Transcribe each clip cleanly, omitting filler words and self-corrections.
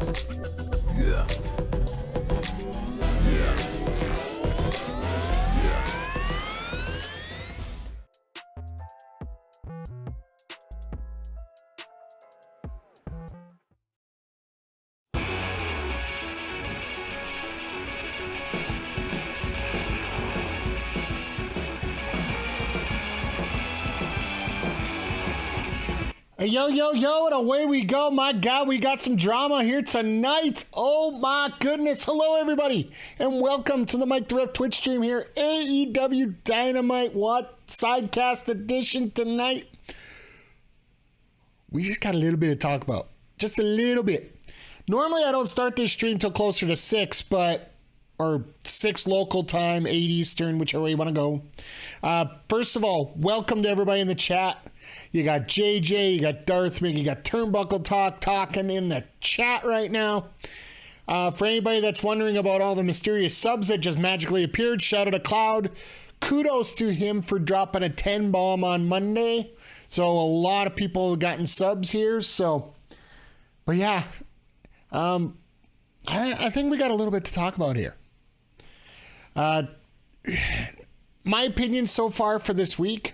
Yeah. Yeah. Yo, yo, yo, and away we go. My God, we got some drama here tonight. Oh, my goodness. Hello, everybody, and welcome to the Mike the Ref Twitch stream here. AEW Dynamite, what? Sidecast edition tonight. We just got a little bit to talk about. Just a little bit. Normally, I don't start this stream till closer to 6, or 6 local time, 8 Eastern, whichever way you want to go. First of all, welcome to everybody in the chat. You got JJ, you got Darth Mick, you got Turnbuckle Talk talking in the chat right now. For anybody that's wondering about all the mysterious subs that just magically appeared, shout out to Cloud. Kudos to him for dropping a 10 bomb on Monday. So a lot of people have gotten subs here. So, but yeah, I think we got a little bit to talk about here. My opinion so far for this week,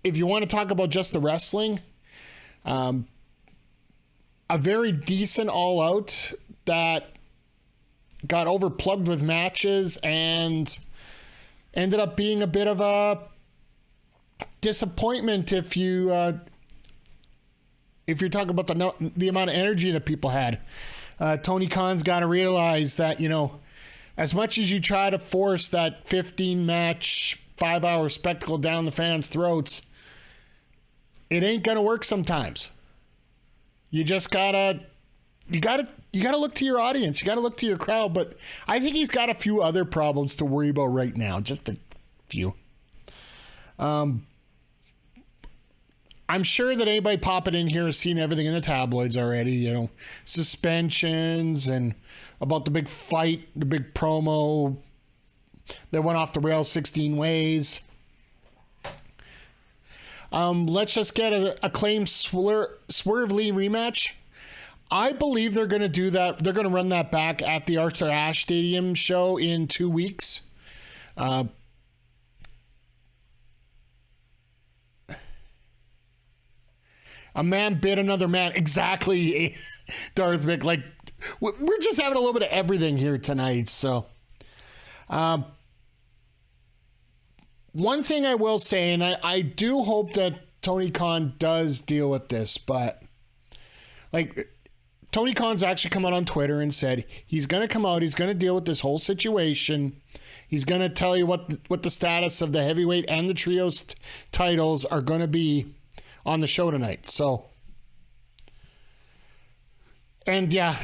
if you want to talk about just the wrestling, a very decent All Out that got overplugged with matches and ended up being a bit of a disappointment if you're talking about the amount of energy that people had. Tony Khan's got to realize that, you know, as much as you try to force that 15-match, 5-hour spectacle down the fans' throats, it ain't gonna work sometimes. You just gotta look to your audience. You gotta look to your crowd. But I think he's got a few other problems to worry about right now. Just a few. I'm sure that anybody popping in here has seen everything in the tabloids already. You know, suspensions and about the big fight, the big promo that went off the rails 16 ways. Let's just get a Acclaimed Swerve Lee rematch. I believe they're going to do that. They're going to run that back at the Arthur Ashe Stadium show in 2 weeks. A man bit another man. Exactly, Darth Mick. Like, we're just having a little bit of everything here tonight. So, one thing I will say, and I do hope that Tony Khan does deal with this, but like Tony Khan's actually come out on Twitter and said he's going to come out, he's going to deal with this whole situation. He's going to tell you what the status of the heavyweight and the trios titles are going to be on the show tonight. So, and yeah,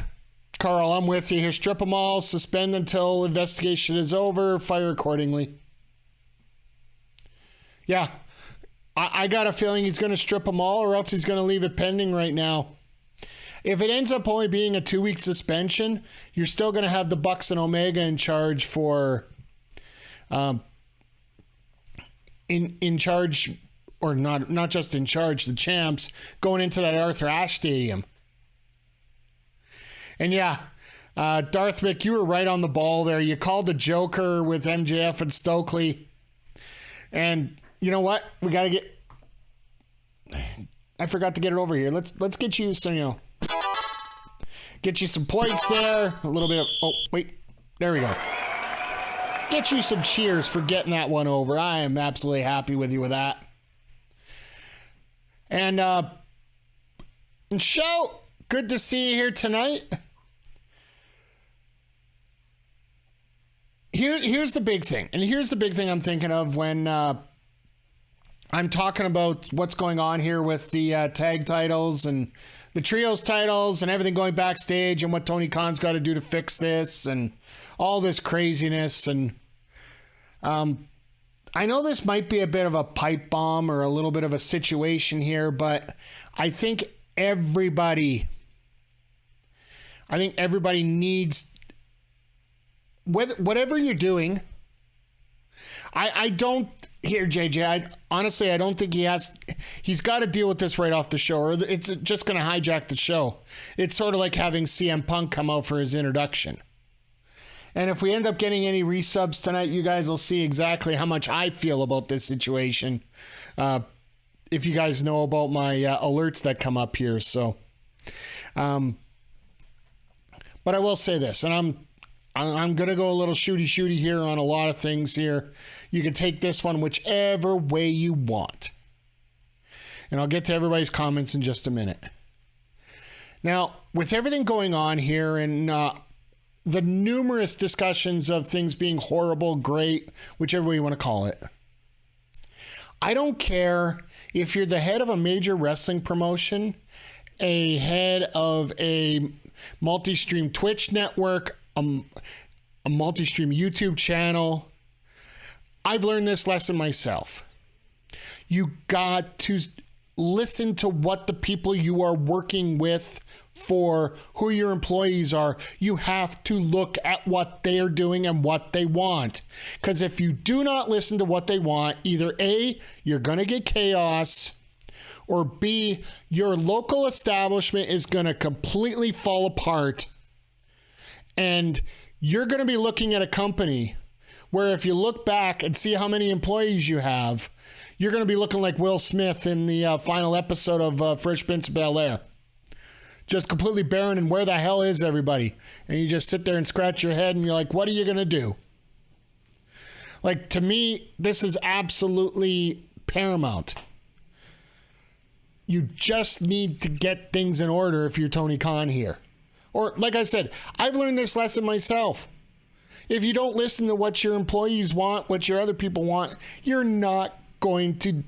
Carl, I'm with you here. Strip them all, suspend until investigation is over, fire accordingly. Yeah, I got a feeling he's going to strip them all, or else he's going to leave it pending right now. If it ends up only being a 2-week suspension, you're still going to have the Bucks and Omega in charge for, in charge, or not just in charge, the champs going into that Arthur Ashe Stadium. And yeah, Darth Mick, you were right on the ball there. You called the Joker with MJF and Stokely, and you know what? We got to get... I forgot to get it over here. Let's get you some, you know... Get you some points there. A little bit of... Oh, wait. There we go. Get you some cheers for getting that one over. I am absolutely happy with you with that. And, show, good to see you here tonight. Here's the big thing. And here's the big thing I'm thinking of when... I'm talking about what's going on here with the tag titles and the trios titles and everything going backstage and what Tony Khan's got to do to fix this and all this craziness. And I know this might be a bit of a pipe bomb or a little bit of a situation here, but I think everybody needs, whatever you're doing, I don't here, JJ. I don't think he has. He's got to deal with this right off the show, or it's just going to hijack the show. It's sort of like having CM Punk come out for his introduction. And if we end up getting any resubs tonight, you guys will see exactly how much I feel about this situation. If you guys know about my alerts that come up here, so. But I will say this, and I'm going to go a little shooty here on a lot of things here. You can take this one whichever way you want. And I'll get to everybody's comments in just a minute. Now, with everything going on here and the numerous discussions of things being horrible, great, whichever way you want to call it, I don't care if you're the head of a major wrestling promotion, a head of a multi-stream Twitch network, a multi-stream YouTube channel. I've learned this lesson myself. You got to listen to what the people you are working with for, who your employees are. You have to look at what they are doing and what they want. Because if you do not listen to what they want, either A, you're going to get chaos, or B, your local establishment is going to completely fall apart. And you're going to be looking at a company where if you look back and see how many employees you have, you're going to be looking like Will Smith in the final episode of Fresh Prince of Bel-Air. Just completely barren, and where the hell is everybody? And you just sit there and scratch your head and you're like, what are you going to do? Like, to me, this is absolutely paramount. You just need to get things in order if you're Tony Khan here. Or, like I said, I've learned this lesson myself. If you don't listen to what your employees want, what your other people want, you're not going to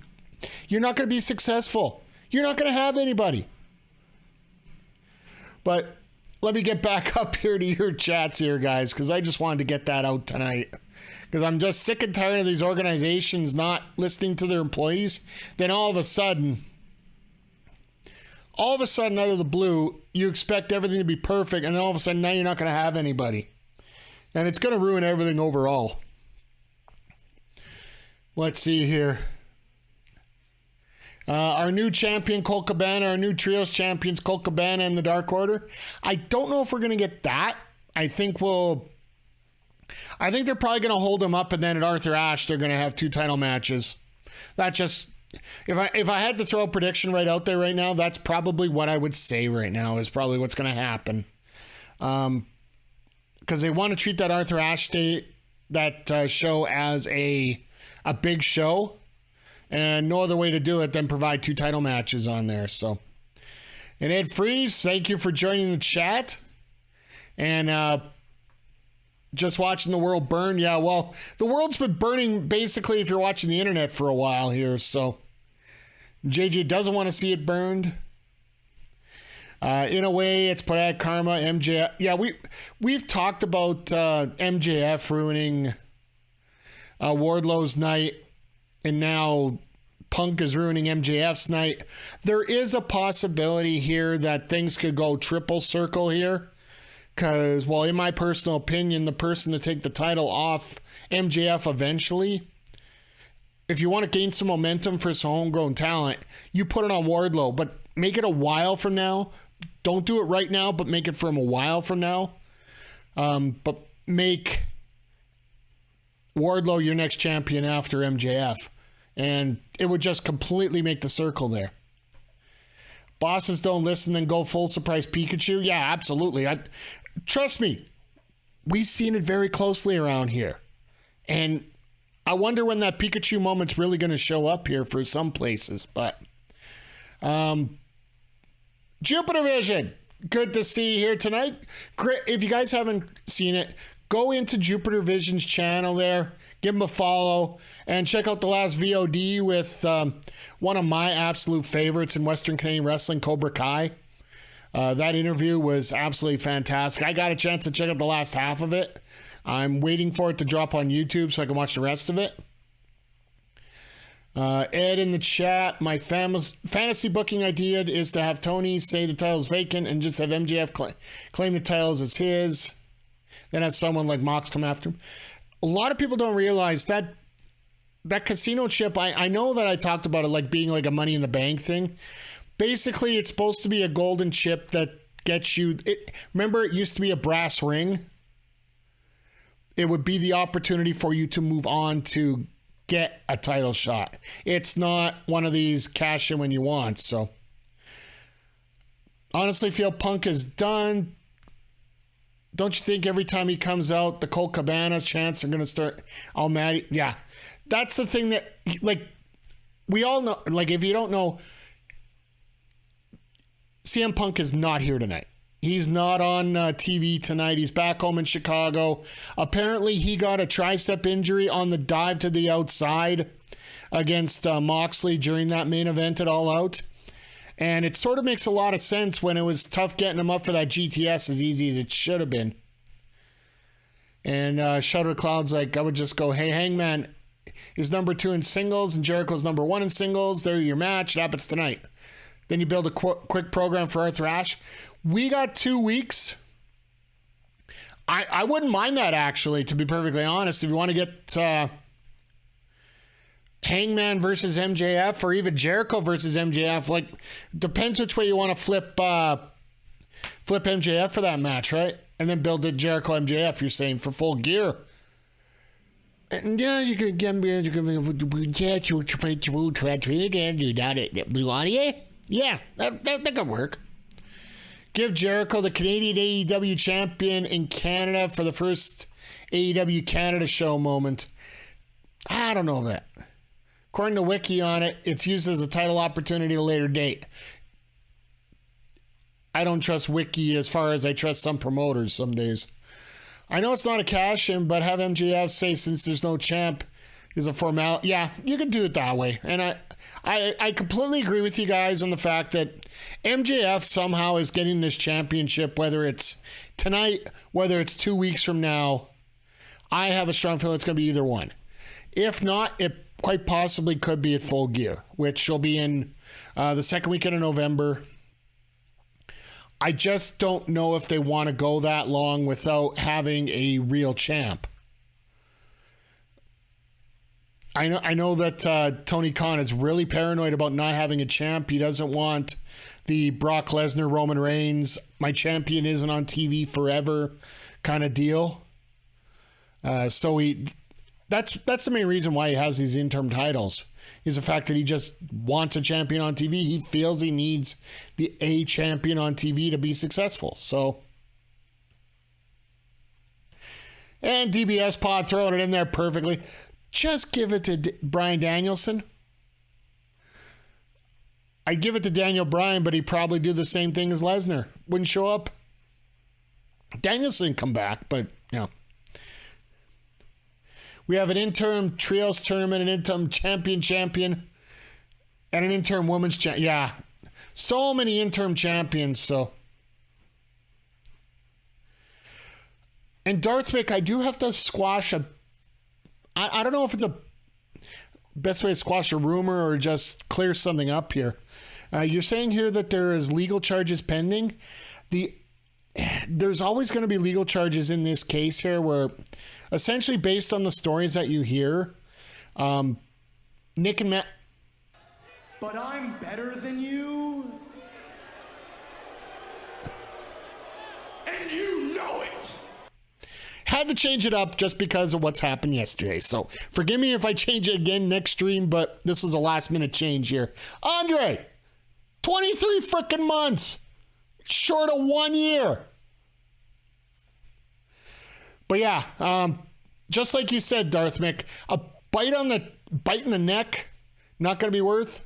be successful. You're not going to have anybody. But let me get back up here to your chats here, guys, because I just wanted to get that out tonight. Because I'm just sick and tired of these organizations not listening to their employees. Then all of a sudden, out of the blue, you expect everything to be perfect, and then all of a sudden now you're not going to have anybody. And it's going to ruin everything overall. Let's see here. Our new champion, Colt Cabana, our new trios champions, Colt Cabana and the Dark Order. I don't know if we're going to get that. I think they're probably going to hold them up, and then at Arthur Ashe, they're going to have 2 title matches. That just, if I had to throw a prediction right out there right now, that's probably what I would say right now is probably what's going to happen. Because they want to treat that Arthur Ashe show as a big show. And no other way to do it than provide 2 title matches on there. So, and Ed Freeze, thank you for joining the chat. And just watching the world burn. Yeah, well, the world's been burning basically if you're watching the internet for a while here. So, JJ doesn't want to see it burned. In a way, it's bad karma. MJF. Yeah, we've talked about MJF ruining Wardlow's night. And now Punk is ruining MJF's night. There is a possibility here that things could go triple circle here. Because, well, in my personal opinion, the person to take the title off MJF eventually, if you want to gain some momentum for some homegrown talent, you put it on Wardlow. But make it a while from now. Don't do it right now, but make it from a while from now. But make Wardlow your next champion after MJF. And it would just completely make the circle there. Bosses don't listen, then go full surprise Pikachu. Yeah, absolutely. Trust me, we've seen it very closely around here. And I wonder when that Pikachu moment's really going to show up here for some places. But Jupiter Vision, good to see you here tonight. If you guys haven't seen it, go into Jupiter Vision's channel there, give him a follow, and check out the last VOD with one of my absolute favorites in Western Canadian wrestling, Cobra Kai. That interview was absolutely fantastic. I got a chance to check out the last half of it. I'm waiting for it to drop on YouTube so I can watch the rest of it. Ed in the chat, my fantasy booking idea is to have Tony say the title's vacant and just have MJF claim the titles as his. Then have someone like Mox come after him. A lot of people don't realize that that casino chip, I know that I talked about it like being like a Money in the Bank thing. Basically, it's supposed to be a golden chip that gets you... Remember, it used to be a brass ring? It would be the opportunity for you to move on to get a title shot. It's not one of these cash in when you want, so... Honestly, feel Punk is done. Don't you think every time he comes out, the Colt Cabana chants are going to start all mad? Yeah. That's the thing that, like, we all know, like, if you don't know, CM Punk is not here tonight. He's not on TV tonight. He's back home in Chicago. Apparently, he got a tricep injury on the dive to the outside against Moxley during that main event at All Out. And it sort of makes a lot of sense when it was tough getting him up for that GTS as easy as it should have been. And Shutter Cloud's like, I would just go, hey, Hangman is number 2 in singles and Jericho's number 1 in singles. They're your match. It happens tonight. Then you build a quick program for Arthur Ashe. We got 2 weeks. I wouldn't mind that, actually, to be perfectly honest. If you want to get... Hangman versus MJF or even Jericho versus MJF, like, depends which way you want to flip MJF for that match, right? And then build a Jericho MJF, you're saying, for Full Gear. And yeah, you can get me, yeah, that could work. Give Jericho the Canadian AEW champion in Canada for the first AEW Canada show moment. I don't know that. According to Wiki on it, it's used as a title opportunity at a later date. I don't trust Wiki as far as I trust some promoters some days. I know it's not a cash-in, but have MJF say since there's no champ is a formality. Yeah, you can do it that way. And I completely agree with you guys on the fact that MJF somehow is getting this championship, whether it's tonight, whether it's 2 weeks from now. I have a strong feeling it's going to be either one. If not, it quite possibly could be at Full Gear, which will be in the second weekend of November. I just don't know if they want to go that long without having a real champ. I know that Tony Khan is really paranoid about not having a champ. He doesn't want the Brock Lesnar, Roman Reigns, my champion isn't on TV forever kind of deal. That's the main reason why he has these interim titles, is the fact that he just wants a champion on TV. He feels he needs a champion on TV to be successful. So, and DBS Pod throwing it in there perfectly. Just give it to Bryan Danielson. I'd give it to Daniel Bryan, but he'd probably do the same thing as Lesnar. Wouldn't show up. Danielson come back, but, you know. We have an interim trios tournament, an interim champion, and an interim women's champion. Yeah, so many interim champions. So, and Darth Mick, I do have to squash I don't know if it's a best way to squash a rumor or just clear something up here. You're saying here that there is legal charges pending. There's always going to be legal charges in this case here, where essentially based on the stories that you hear, Nick and Matt. But I'm better than you. And you know it. Had to change it up just because of what's happened yesterday. So forgive me if I change it again next stream, but this was a last minute change here. Andre, 23 freaking months. Short of 1 year. But yeah, just like you said, Darth Mick, a bite in the neck, not going to be worth.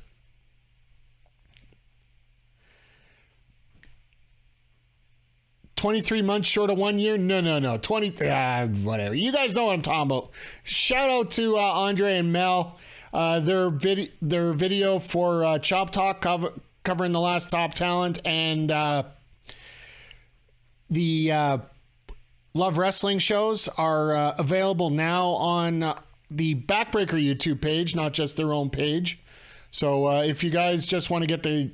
$23 months short of 1 year? No. 20, whatever. You guys know what I'm talking about. Shout out to Andre and Mel. Their video for Chop Talk covering the last Top Talent and the Love Wrestling shows are available now on the Backbreaker YouTube page, not just their own page. So if you guys just want to get the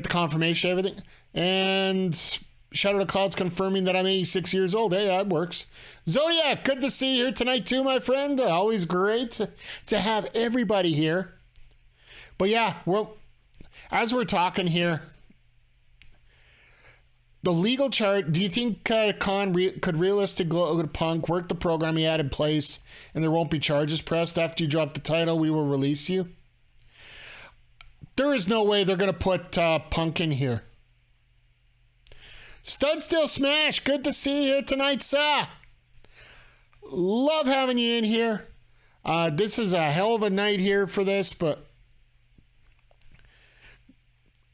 confirmation of everything, and Shadow to Clouds confirming that I'm 86 years old. Hey, that works. Zodiac, good to see you here tonight too, my friend. Always great to have everybody here. But yeah, as we're talking here, the legal chart, do you think Khan could realistically go to Punk, work the program he had in place, and there won't be charges pressed after you drop the title? We will release you. There is no way they're going to put Punk in here. Stud Still Smash, good to see you here tonight, sir. Love having you in here. This is a hell of a night here for this, but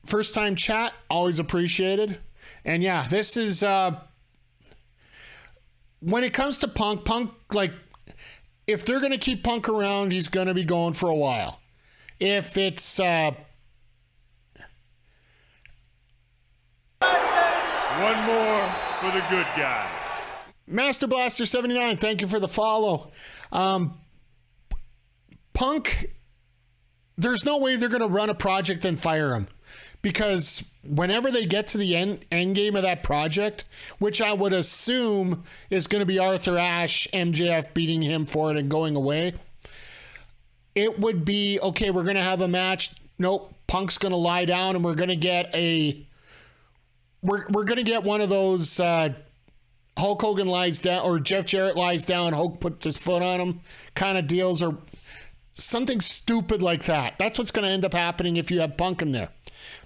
first time chat, always appreciated. And yeah, this is, when it comes to Punk, like, if they're going to keep Punk around, he's going to be going for a while. If it's, one more for the good guys. Master Blaster 79, thank you for the follow. Punk, there's no way they're going to run a project and fire him, because whenever they get to the end game of that project, which I would assume is going to be Arthur Ashe, MJF beating him for it and going away, it would be, okay, we're going to have a match. Nope, Punk's going to lie down and we're going to get we're going to get one of those Hulk Hogan lies down or Jeff Jarrett lies down, Hulk puts his foot on him kind of deals, or something stupid like that. That's what's going to end up happening if you have Punk in there,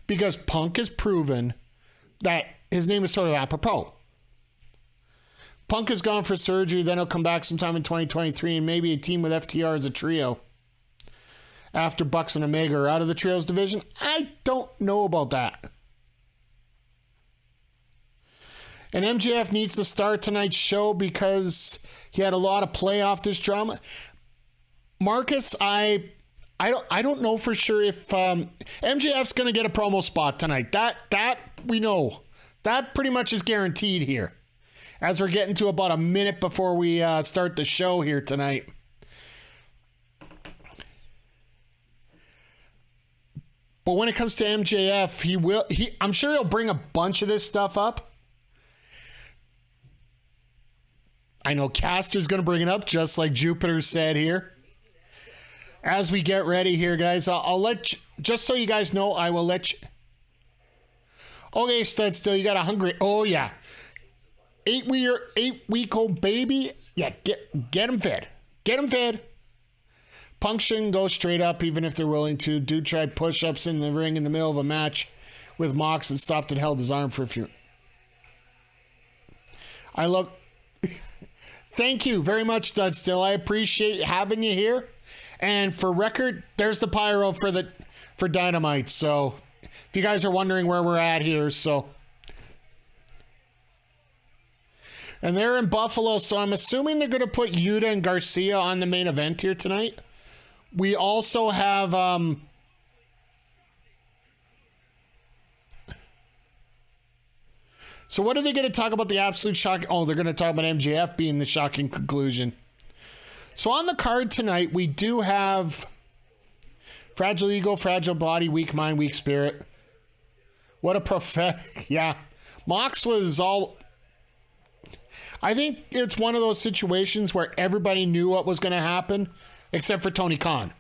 because Punk has proven that his name is sort of apropos. Punk has gone for surgery, then he'll come back sometime in 2023 and maybe a team with FTR as a trio after Bucks and Omega are out of the trios division. I don't know about that. And MJF needs to start tonight's show because he had a lot of playoff this drama. Marcus, I don't know for sure if MJF's going to get a promo spot tonight. That we know. That pretty much is guaranteed here, as we're getting to about a minute before we start the show here tonight. But when it comes to MJF, I'm sure he'll bring a bunch of this stuff up. I know Caster's going to bring it up, just like Jupiter said here. As we get ready here, guys, I'll let you, just so you guys know, I will let you. Okay, Stud Still, you got a hungry. Oh, yeah. 8-week-old baby. Yeah, get him fed. Get him fed. Punk shouldn't go straight up, even if they're willing to. Dude tried push-ups in the ring in the middle of a match with Mox and stopped and held his arm for a few. I love. Thank you very much, Stud Still. I appreciate having you here. And for record, there's the pyro for Dynamite. So if you guys are wondering where we're at here, so. And they're in Buffalo, so I'm assuming they're going to put Yuta and Garcia on the main event here tonight. We also have so what are they going to talk about the absolute shock? Oh, they're going to talk about MJF being the shocking conclusion. So on the card tonight, we do have Fragile Ego, Fragile Body, Weak Mind, Weak Spirit. What a prophetic. Yeah. Mox was all. I think it's one of those situations where everybody knew what was going to happen, except for Tony Khan.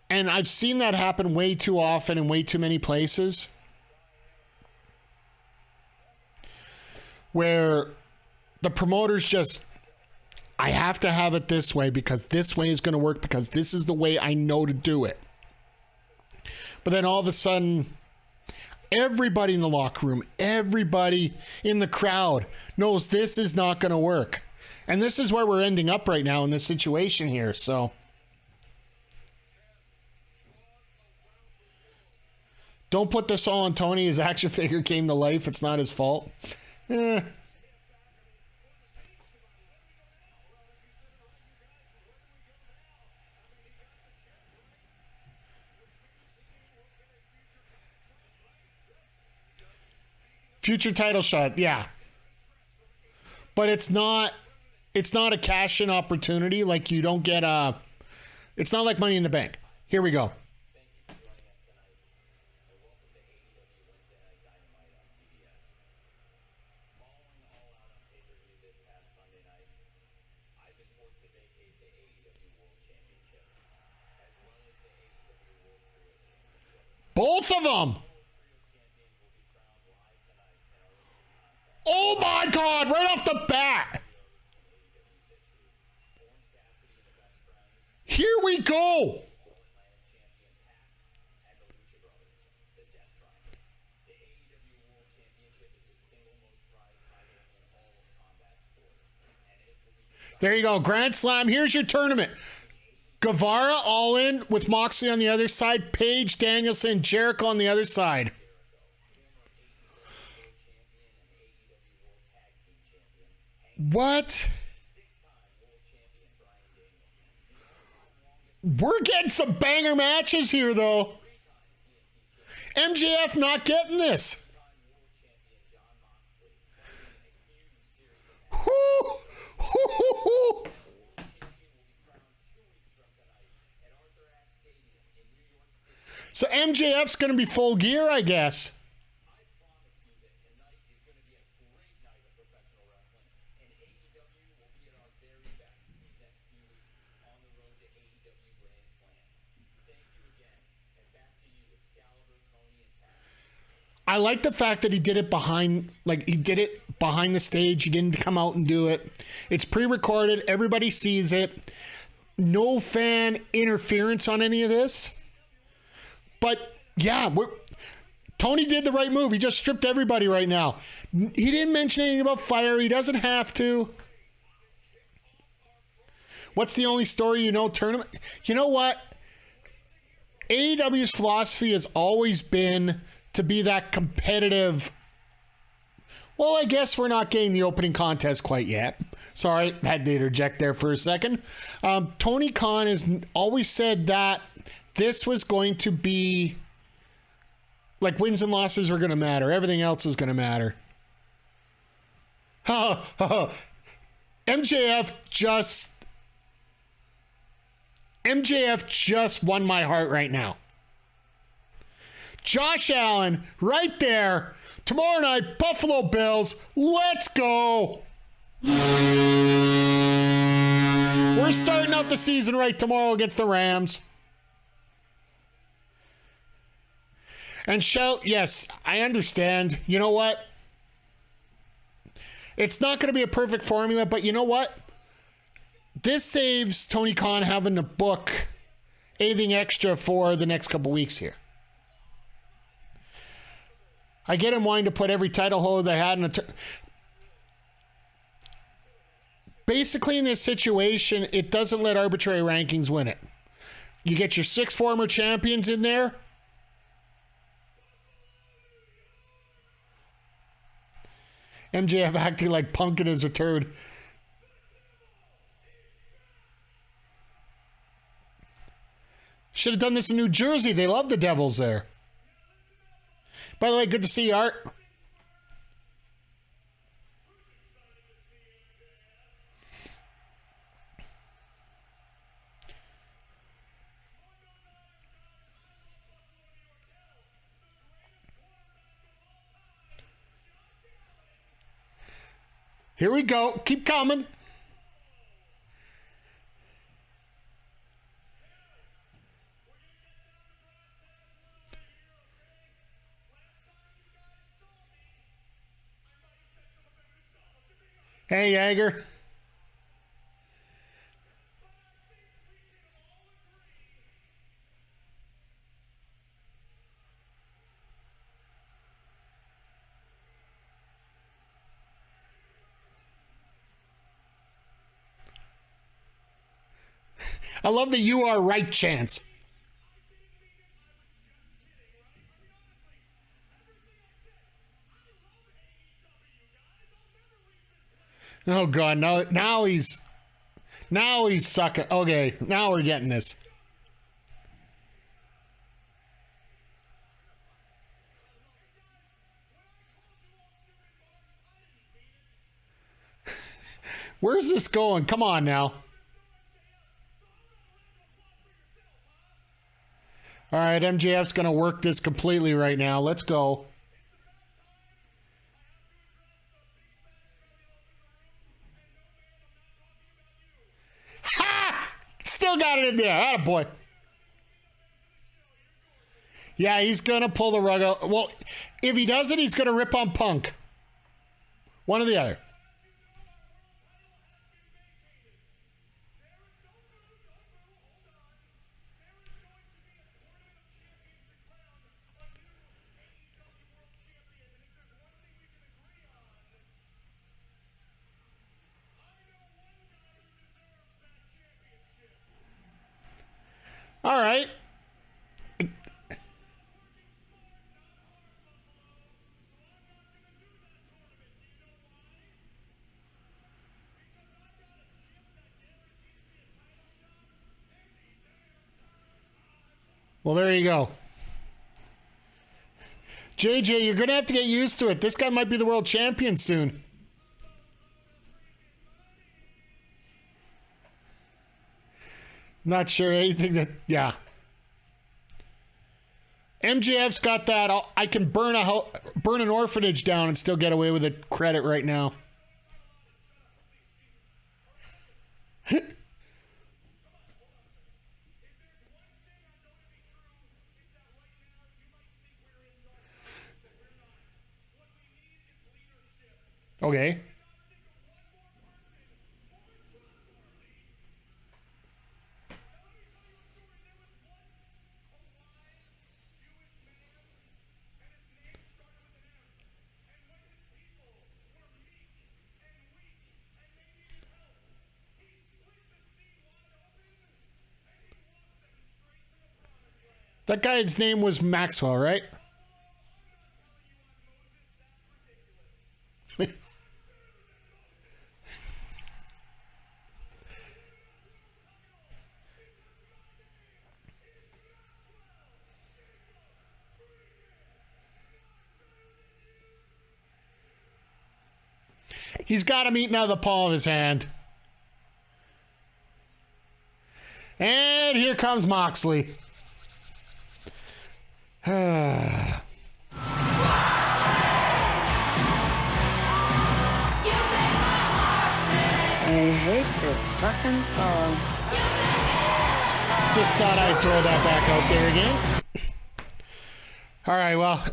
And I've seen that happen way too often in way too many places, where the promoters just, I have to have it this way because this way is going to work because this is the way I know to do it. But then all of a sudden, everybody in the locker room, everybody in the crowd knows this is not going to work. And this is where we're ending up right now in this situation here. So don't put this all on Tony. His action figure came to life. It's not his fault. Future title shot, yeah. But it's not a cash-in opportunity. Like, you don't get it's not like Money in the Bank. Here we go. Both of them. Oh my God, right off the bat. Here we go. There you go, Grand Slam. Here's your tournament. Guevara all in with Moxley on the other side. Page, Danielson, Jericho on the other side. What? We're getting some banger matches here, though. MJF not getting this. Whoo! Hoo-hoo-hoo. So MJF's going to be full gear, I guess. I like the fact that he did it behind the stage. He didn't come out and do it. It's pre-recorded. Everybody sees it. No fan interference on any of this. But yeah, Tony did the right move. He just stripped everybody right now. He didn't mention anything about fire. He doesn't have to. What's the only story you know? Tournament. You know what? AEW's philosophy has always been to be that competitive. Well, I guess we're not getting the opening contest quite yet. Sorry, had to interject there for a second. Tony Khan has always said that this was going to be like wins and losses were going to matter. Everything else was going to matter. MJF just won my heart right now. Josh Allen, right there. Tomorrow night, Buffalo Bills. Let's go. We're starting out the season right tomorrow against the Rams. And shout, yes, I understand. You know what? It's not going to be a perfect formula, but you know what? This saves Tony Khan having to book anything extra for the next couple weeks here. I get him wanting to put every title holder they had in basically, in this situation, it doesn't let arbitrary rankings win it. You get your 6 former champions in there. MJF acting like Punk in his return. Should have done this in New Jersey. They love the Devils there. By the way, good to see you, Art. Here we go. Keep coming. Hey, Jaeger. I love the "you are right" chants. Oh God! Now he's sucking. Okay, now we're getting this. Where's this going? Come on now. All right, MJF's going to work this completely right now. Let's go. Ha! Still got it in there. Attaboy. Yeah, he's going to pull the rug out. Well, if he doesn't, he's going to rip on Punk. One or the other. All right. Well, there you go. JJ, you're going to have to get used to it. This guy might be the world champion soon. Not sure anything that... Yeah. MJF's got that. I can burn an orphanage down and still get away with a credit right now. Okay. That guy's name was Maxwell, right? He's got him eating out of the palm of his hand. And here comes Moxley. I hate this fucking song. Just thought I'd throw that back out there again. All right, well,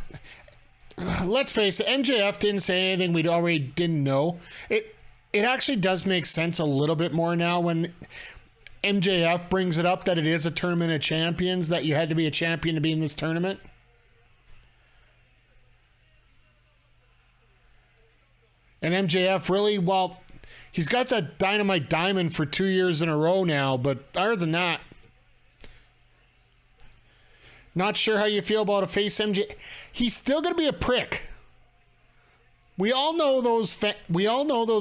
let's face it, MJF didn't say anything we already didn't know. It actually does make sense a little bit more now when MJF brings it up that it is a tournament of champions, that you had to be a champion to be in this tournament. And MJF really, well, he's got that Dynamite Diamond for 2 years in a row now, but other than that, not sure how you feel about a face MJ. He's still going to be a prick. We all know those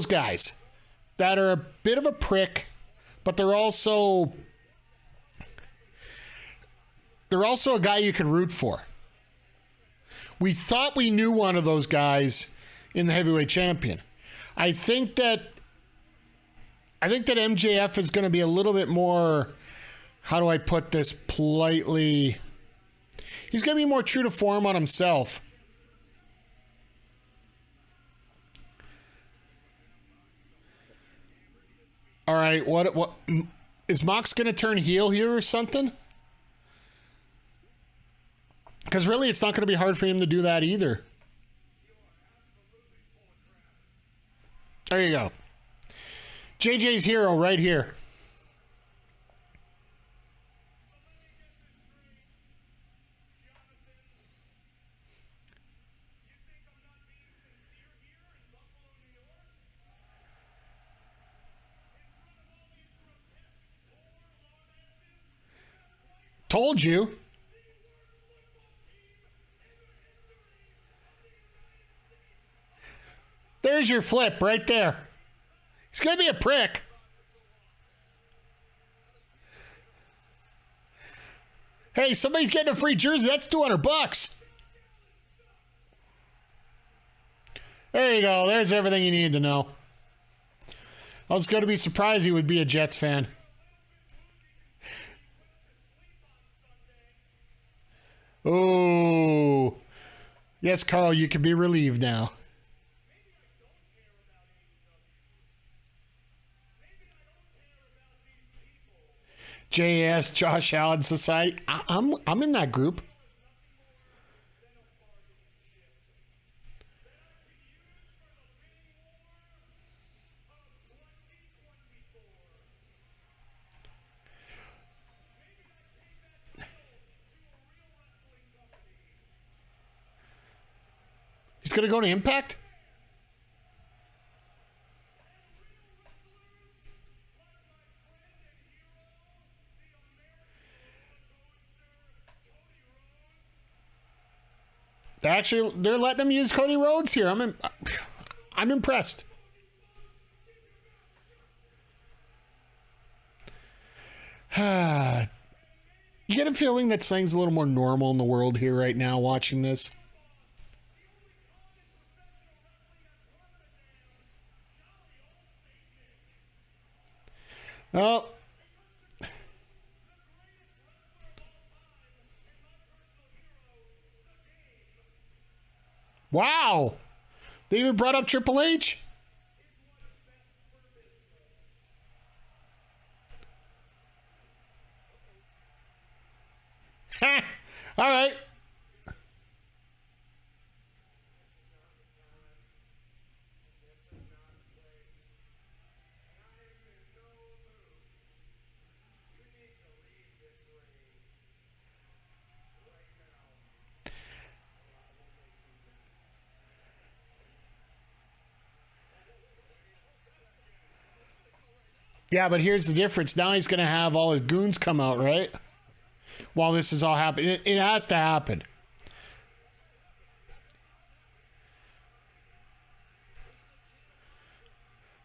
guys that are a bit of a prick, but they're also a guy you can root for. We thought we knew one of those guys in the heavyweight champion. I think that MJF is going to be a little bit more, how do I put this politely? He's going to be more true to form on himself. All right, what is Mox going to turn heel here or something? Because really, it's not going to be hard for him to do that either. There you go. JJ's hero right here. Told you. There's your flip right there. He's going to be a prick. Hey, somebody's getting a free jersey. That's $200. There you go. There's everything you need to know. I was going to be surprised he would be a Jets fan. Oh. Yes, Carl, you can be relieved now. JS, Josh Allen Society. I'm in that group. He's going to go to Impact? Actually, they're letting him use Cody Rhodes here. I'm impressed. You get a feeling that things a little more normal in the world here right now watching this. Oh. Wow. They even brought up Triple H. Ha! All right. Yeah, but here's the difference. Now he's going to have all his goons come out, right? While this is all happening. It has to happen.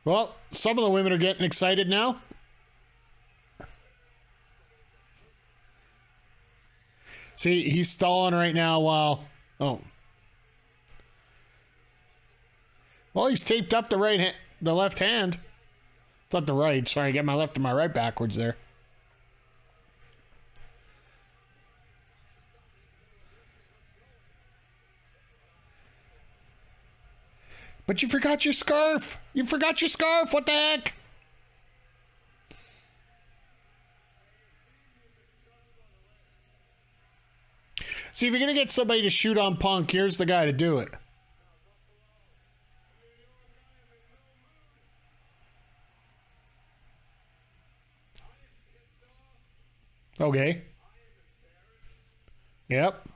Well, some of the women are getting excited now. See, he's stalling right now while... Oh. Well, he's taped up the left hand. Not the right. Sorry, I get my left and my right backwards there. But you forgot your scarf. You forgot your scarf. What the heck? See, if you're going to get somebody to shoot on Punk, here's the guy to do it. Okay. Yep.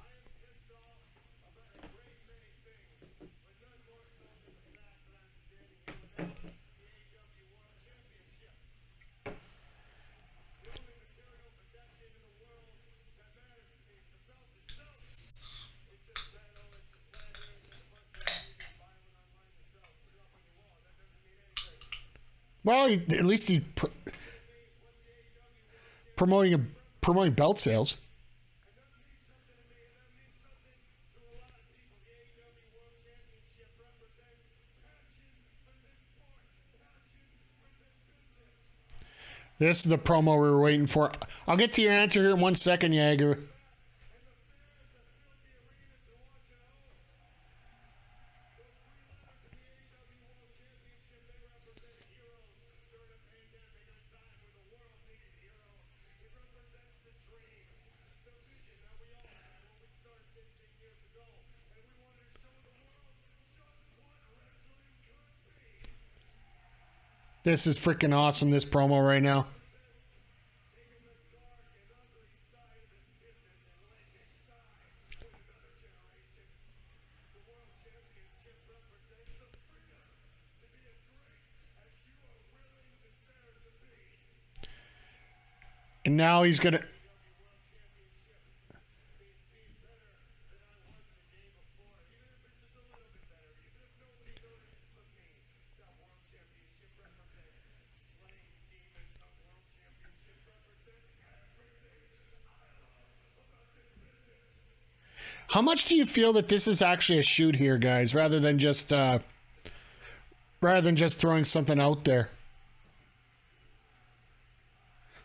Well, at least he promoting belt sales. This is the promo we were waiting for. I'll get to your answer here in 1 second, Jagger. This is freaking awesome, this promo right now. And now he's going to... How much do you feel that this is actually a shoot here, guys, rather than just throwing something out there?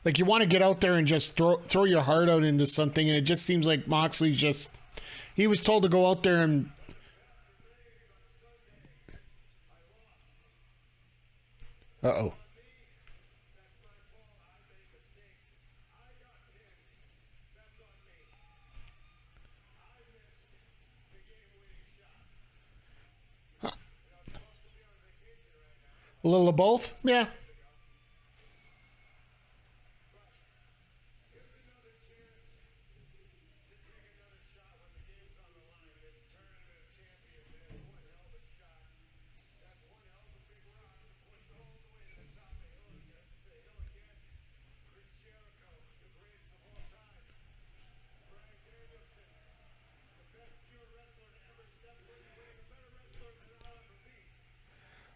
Like, you want to get out there and just throw your heart out into something, and it just seems like Moxley's just... He was told to go out there and... Uh-oh. A little of both? Yeah.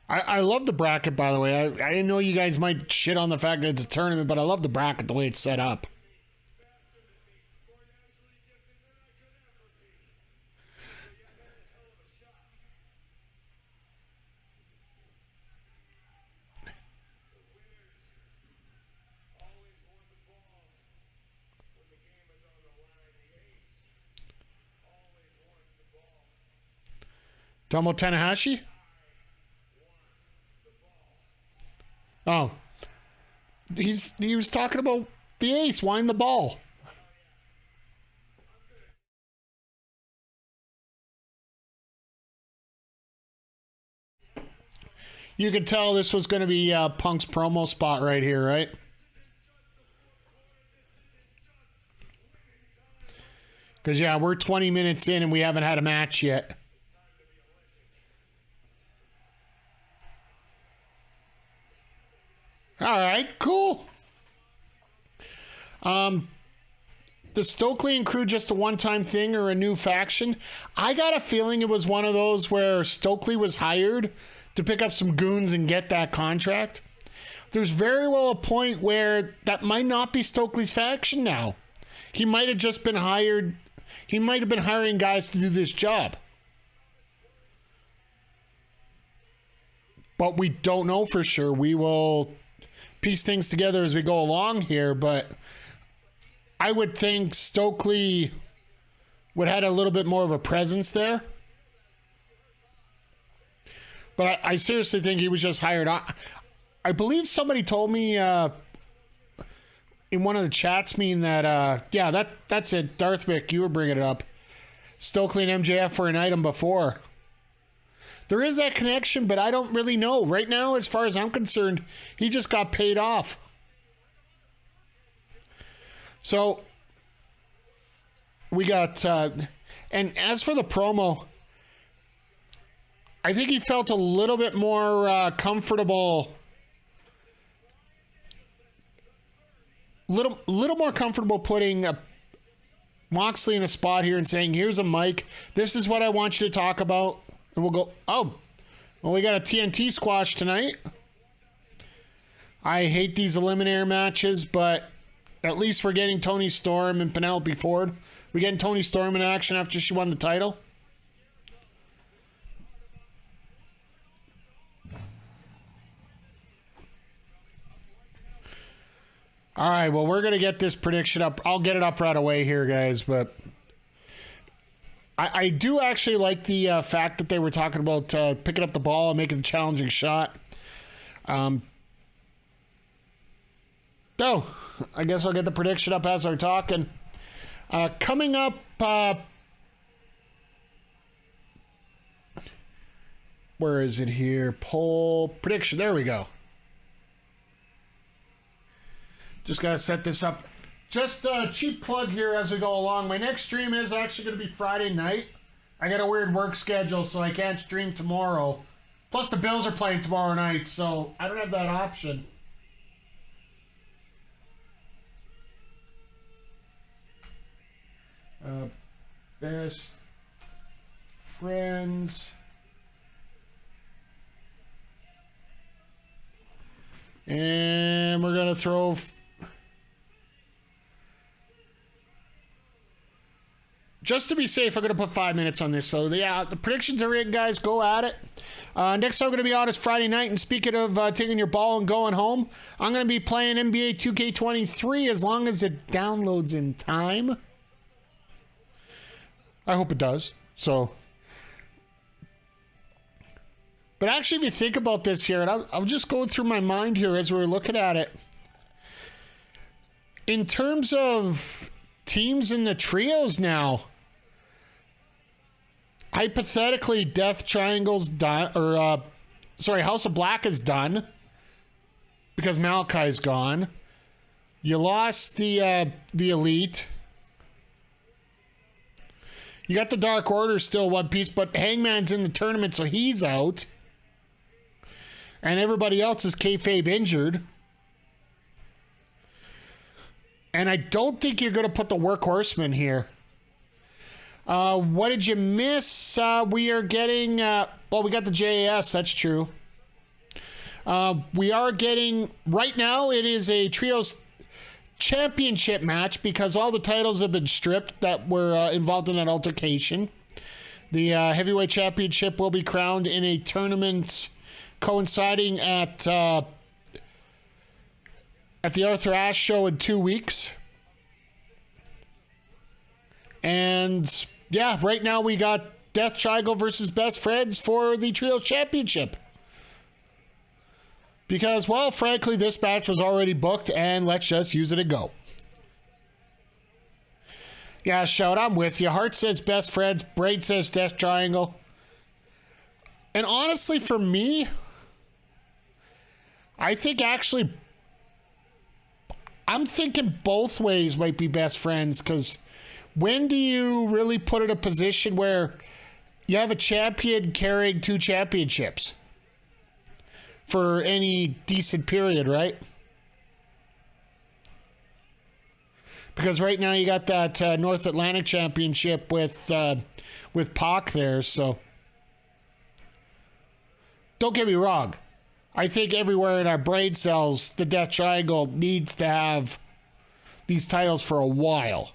I love the bracket, by the way. I know you guys might shit on the fact that it's a tournament, but I love the bracket the way it's set up. Tomo Tanahashi? Oh. He was talking about the ace, wind the ball. You could tell this was going to be Punk's promo spot right here, right? Because, yeah, we're 20 minutes in and we haven't had a match yet. All right, cool. The Stokely and crew just a one-time thing or a new faction? I got a feeling it was one of those where Stokely was hired to pick up some goons and get that contract. There's very well a point where that might not be Stokely's faction now. He might have just been hired. He might have been hiring guys to do this job. But we don't know for sure. We will piece things together as we go along here, but I would think Stokely would have had a little bit more of a presence there. But I seriously think he was just hired on. I believe somebody told me in one of the chats that, yeah, that's it. Darthwick, you were bringing it up. Stokely and MJF were an item before. There is that connection, but I don't really know. Right now, as far as I'm concerned, he just got paid off. So, we got... and as for the promo, I think he felt a little bit more comfortable... Little more comfortable putting Moxley in a spot here and saying, here's a mic. This is what I want you to talk about. And we'll go, oh, well, we got a TNT squash tonight. I hate these eliminator matches, but at least we're getting Toni Storm and Penelope Ford. We're getting Toni Storm in action after she won the title. All right, well, we're going to get this prediction up. I'll get it up right away here, guys, but... I do actually like the fact that they were talking about picking up the ball and making a challenging shot. I guess I'll get the prediction up as we're talking. Coming up, where is it here? Poll prediction. There we go. Just got to set this up. Just a cheap plug here as we go along. My next stream is actually going to be Friday night. I got a weird work schedule, so I can't stream tomorrow. Plus, the Bills are playing tomorrow night, so I don't have that option. Best friends. And we're going to throw... Just to be safe, I'm going to put 5 minutes on this. So, yeah, the predictions are in, guys. Go at it. Next time I'm going to be on is Friday night. And speaking of taking your ball and going home, I'm going to be playing NBA 2K23 as long as it downloads in time. I hope it does. So, but actually, if you think about this here, and I'm just going through my mind here as we're looking at it. In terms of teams in the trios now, hypothetically, Death Triangle's done, or House of Black is done because Malachi's gone. You lost the Elite. You got the Dark Order still one piece, but Hangman's in the tournament, so he's out. And everybody else is kayfabe injured. And I don't think you're going to put the Workhorsemen here. What did you miss? We are getting... well, we got the JAS, that's true. We are getting, right now, it is a Trios Championship match because all the titles have been stripped that were involved in that altercation. The Heavyweight Championship will be crowned in a tournament coinciding at the Arthur Ashe show in 2 weeks. And yeah, right now we got Death Triangle versus Best Friends for the Trios Championship. Because, well, frankly, this match was already booked, and let's just use it and go. Yeah, Shout, I'm with you. Hart says Best Friends. Braid says Death Triangle. And honestly, for me, I think actually, I'm thinking both ways might be Best Friends, because when do you really put it in a position where you have a champion carrying 2 championships for any decent period, right? Because right now you got that North Atlantic Championship with Pac there, so don't get me wrong. I think everywhere in our brain cells, the Death Triangle needs to have these titles for a while.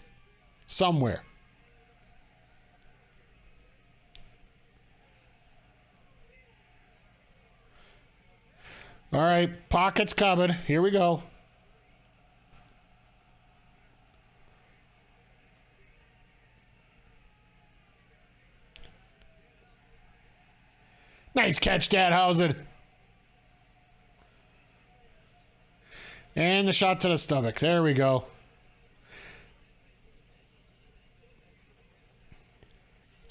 Somewhere. All right, Pocket's coming. Here we go. Nice catch, Danhausen. And the shot to the stomach. There we go.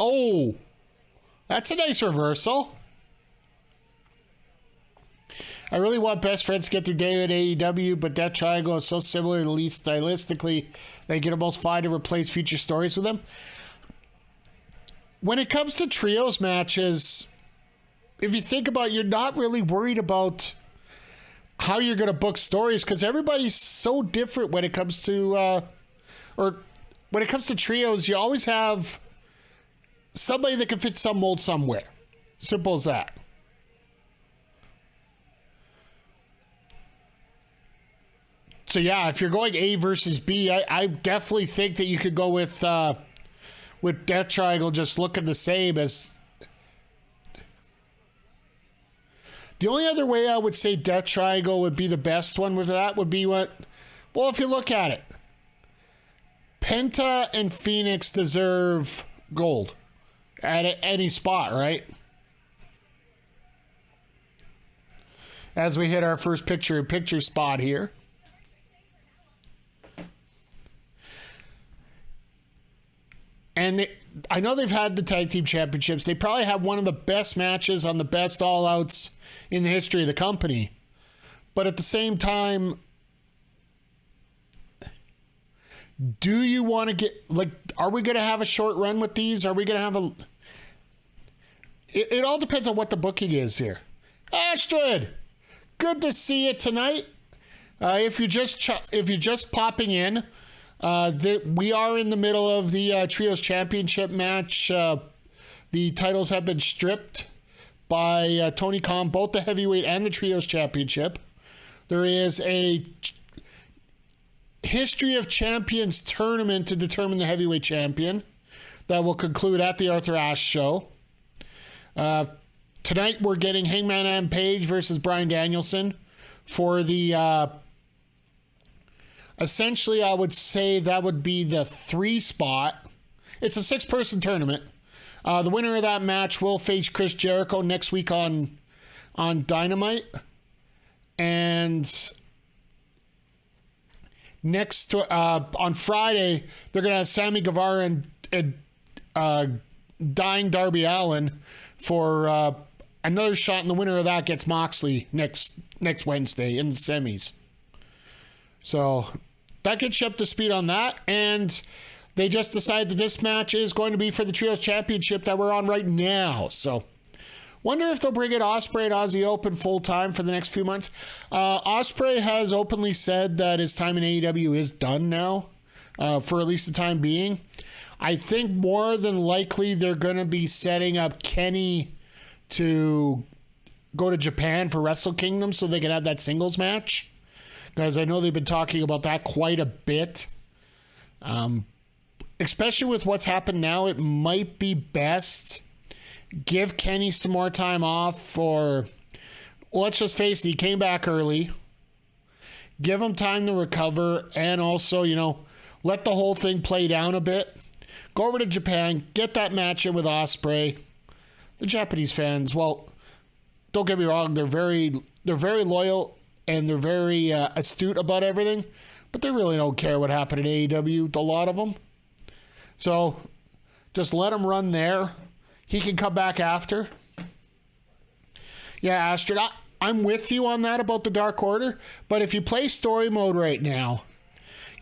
Oh, that's a nice reversal. I really want Best Friends to get their day at AEW, but that triangle is so similar, at least stylistically, they get almost fine to replace future stories with them. When it comes to trios matches, if you think about it, you're not really worried about how you're going to book stories because everybody's so different when it comes to, or when it comes to trios, you always have somebody that can fit some mold somewhere. Simple as that. So yeah, if you're going A versus B, I definitely think that you could go with Death Triangle just looking the same as. The only other way I would say Death Triangle would be the best one with that would be what, well, if you look at it, Penta and Phoenix deserve gold at any spot, right? As we hit our first picture-in-picture spot here. And I know they've had the tag team championships. They probably have one of the best matches on the best all-outs in the history of the company. But at the same time, do you want to get, like, are we going to have a short run with these? Are we going to have a... It all depends on what the booking is here. Astrid, good to see you tonight. If you're just popping in, we are in the middle of the Trios Championship match. The titles have been stripped by Tony Khan, both the Heavyweight and the Trios Championship. There is a History of Champions tournament to determine the Heavyweight Champion that will conclude at the Arthur Ashe show. Tonight we're getting Hangman Adam Page versus Bryan Danielson for the... essentially, I would say that would be the 3 spot. It's a 6-person tournament. The winner of that match will face Chris Jericho next week on Dynamite. And on Friday, they're going to have Sammy Guevara and dying Darby Allin for another shot, and the winner of that gets Moxley next Wednesday in the semis. So that gets you up to speed on that, and they just decided that this match is going to be for the Trios Championship that we're on right now. So wonder if they'll bring in Ospreay and Aussie Open full time for the next few months. Ospreay has openly said that his time in AEW is done now, for at least the time being. I think more than likely they're going to be setting up Kenny to go to Japan for Wrestle Kingdom so they can have that singles match. Guys, I know they've been talking about that quite a bit. Especially with what's happened now, it might be best give Kenny some more time off, or let's just face it, he came back early. Give him time to recover, and also, let the whole thing play down a bit. Go over to Japan, get that match in with Ospreay. The Japanese fans, well, don't get me wrong, they're very loyal and they're very astute about everything, but they really don't care what happened at AEW, a lot of them. So just let him run there. He can come back after. Yeah, Astrid, I'm with you on that about the Dark Order, but if you play story mode right now,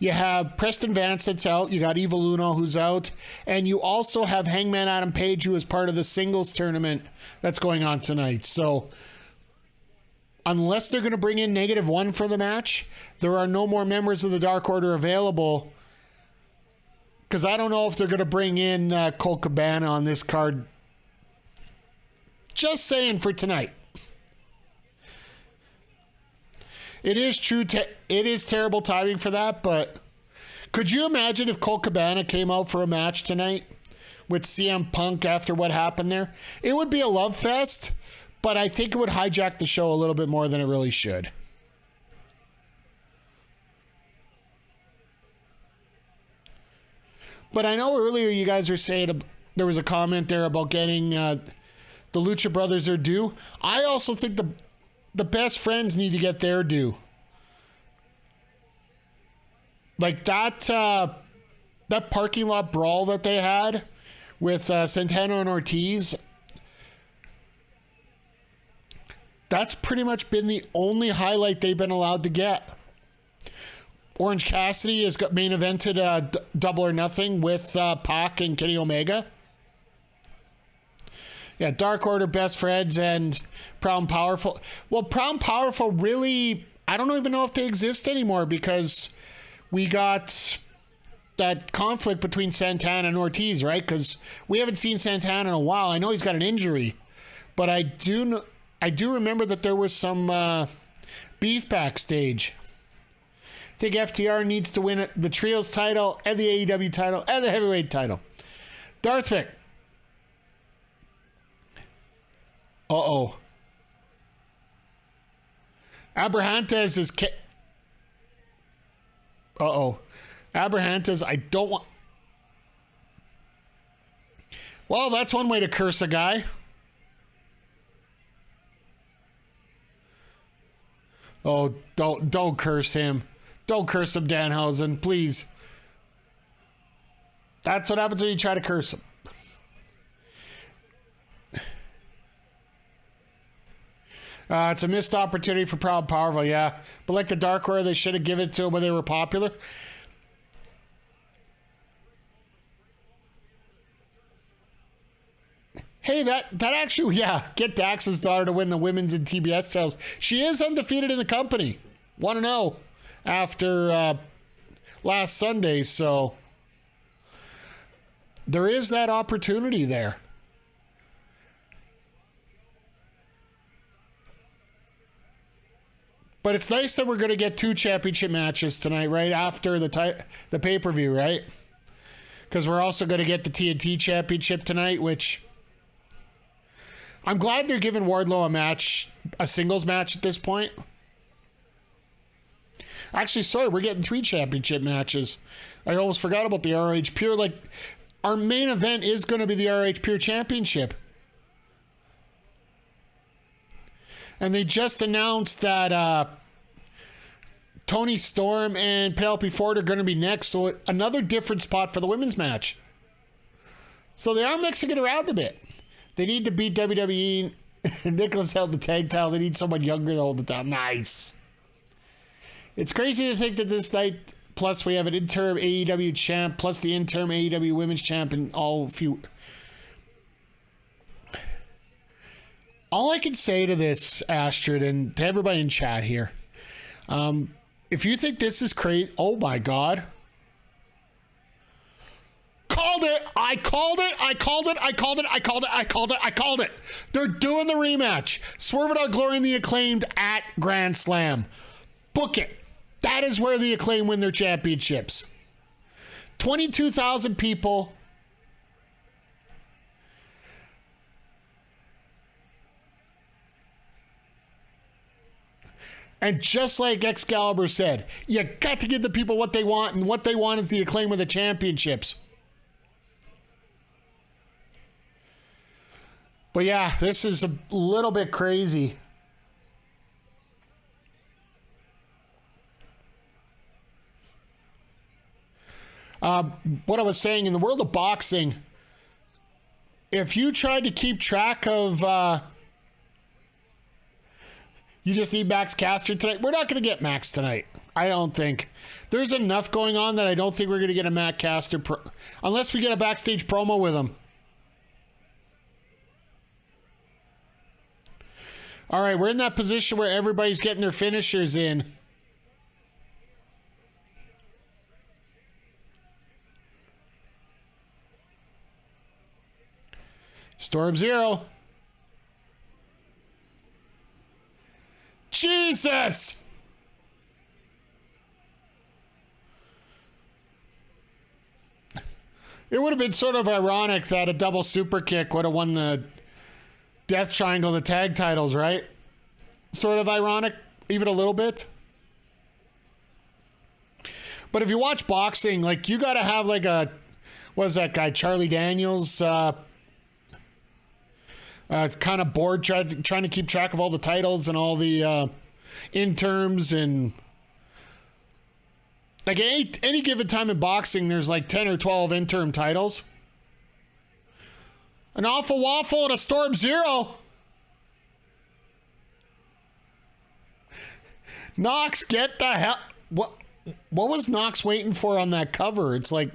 you have Preston Vance that's out, you got Evil Uno who's out, and you also have Hangman Adam Page, who is part of the singles tournament that's going on tonight. So unless they're going to bring in -1 for the match, there are no more members of the Dark Order available, because I don't know if they're going to bring in Colt Cabana on this card. Just saying for tonight. It is true. It is terrible timing for that, but could you imagine if Colt Cabana came out for a match tonight with CM Punk after what happened there? It would be a love fest, but I think it would hijack the show a little bit more than it really should. But I know earlier you guys were saying there was a comment there about getting the Lucha Brothers their due. I also think the Best Friends need to get their due. Like that parking lot brawl that they had with Santana and Ortiz, that's pretty much been the only highlight they've been allowed to get. Orange Cassidy has got main evented Double or Nothing with Pac and Kenny Omega. Yeah, Dark Order, Best Friends, and Proud and Powerful. Well, Proud and Powerful really, I don't even know if they exist anymore, because we got that conflict between Santana and Ortiz, right? Because we haven't seen Santana in a while. I know he's got an injury, but I do remember that there was some beef backstage. I think FTR needs to win the Trios title and the AEW title and the Heavyweight title. Darth Vic. Uh-oh. Abrahantes is... Uh-oh. Abrahantes, I don't want... Well, that's one way to curse a guy. Oh, don't curse him. Don't curse him, Danhausen, please. That's what happens when you try to curse him. It's a missed opportunity for Proud and Powerful, yeah. But like the Dark Order, they should have given it to them when they were popular. Hey, that actually, yeah, get Dax's daughter to win the women's and TBS titles. She is undefeated in the company. 1-0 after last Sunday, so there is that opportunity there. But it's nice that we're going to get 2 championship matches tonight, right after the pay-per-view, right? Because we're also going to get the TNT Championship tonight, which I'm glad they're giving Wardlow a singles match at this point. Actually, sorry, we're getting 3 championship matches. I almost forgot about the ROH Pure. Like, our main event is going to be the ROH Pure Championship. And they just announced that Tony Storm and Penelope Ford are going to be next. So another different spot for the women's match. So they are mixing it around a bit. They need to beat WWE. Nicholas held the tag title. They need someone younger to hold it down. Nice. It's crazy to think that this night, plus we have an interim AEW champ, plus the interim AEW women's champ, and all I can say to this, Astrid, and to everybody in chat here, if you think this is crazy, oh my God. Called it. I called it. I called it. I called it. I called it. I called it. I called it. They're doing the rematch. Swerve It, Glory, and the Acclaimed at Grand Slam. Book it. That is where the Acclaim win their championships. 22,000 people. And just like Excalibur said, you got to give the people what they want, and what they want is the Acclaim with the championships. But yeah, this is a little bit crazy. What I was saying, in the world of boxing, if you tried to keep track of... you just need Max Caster tonight. We're not going to get Max tonight. I don't think. There's enough going on that I don't think we're going to get a Max Caster unless we get a backstage promo with him. All right, we're in that position where everybody's getting their finishers in. Storm Zero. Jesus! It would have been sort of ironic that a double super kick would have won the Death Triangle, the tag titles, right? Sort of ironic, even a little bit. But if you watch boxing, like, you got to have like a, what is that guy, Charlie Daniels, kind of board trying to keep track of all the titles and all the interims, and like any given time in boxing, there's like 10 or 12 interim titles. An awful waffle and a Storm Zero. Knox, get the hell... What was Knox waiting for on that cover? It's like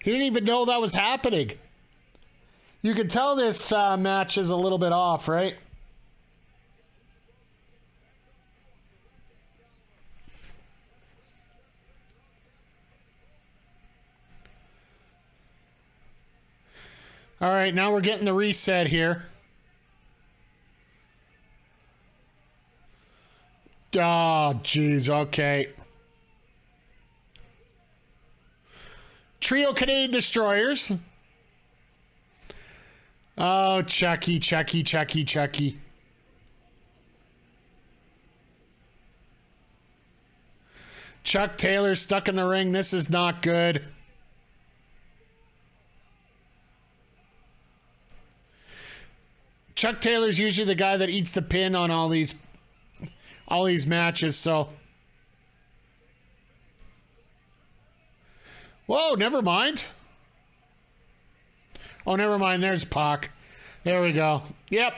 he didn't even know that was happening. You can tell this match is a little bit off, right? All right, now we're getting the reset here. Oh, jeez, okay. Trio Canadian Destroyers. Oh, Chucky. Chuck Taylor stuck in the ring. This is not good. Chuck Taylor's usually the guy that eats the pin on all these matches, so. Whoa, never mind. Oh, never mind. There's Pac. There we go. Yep.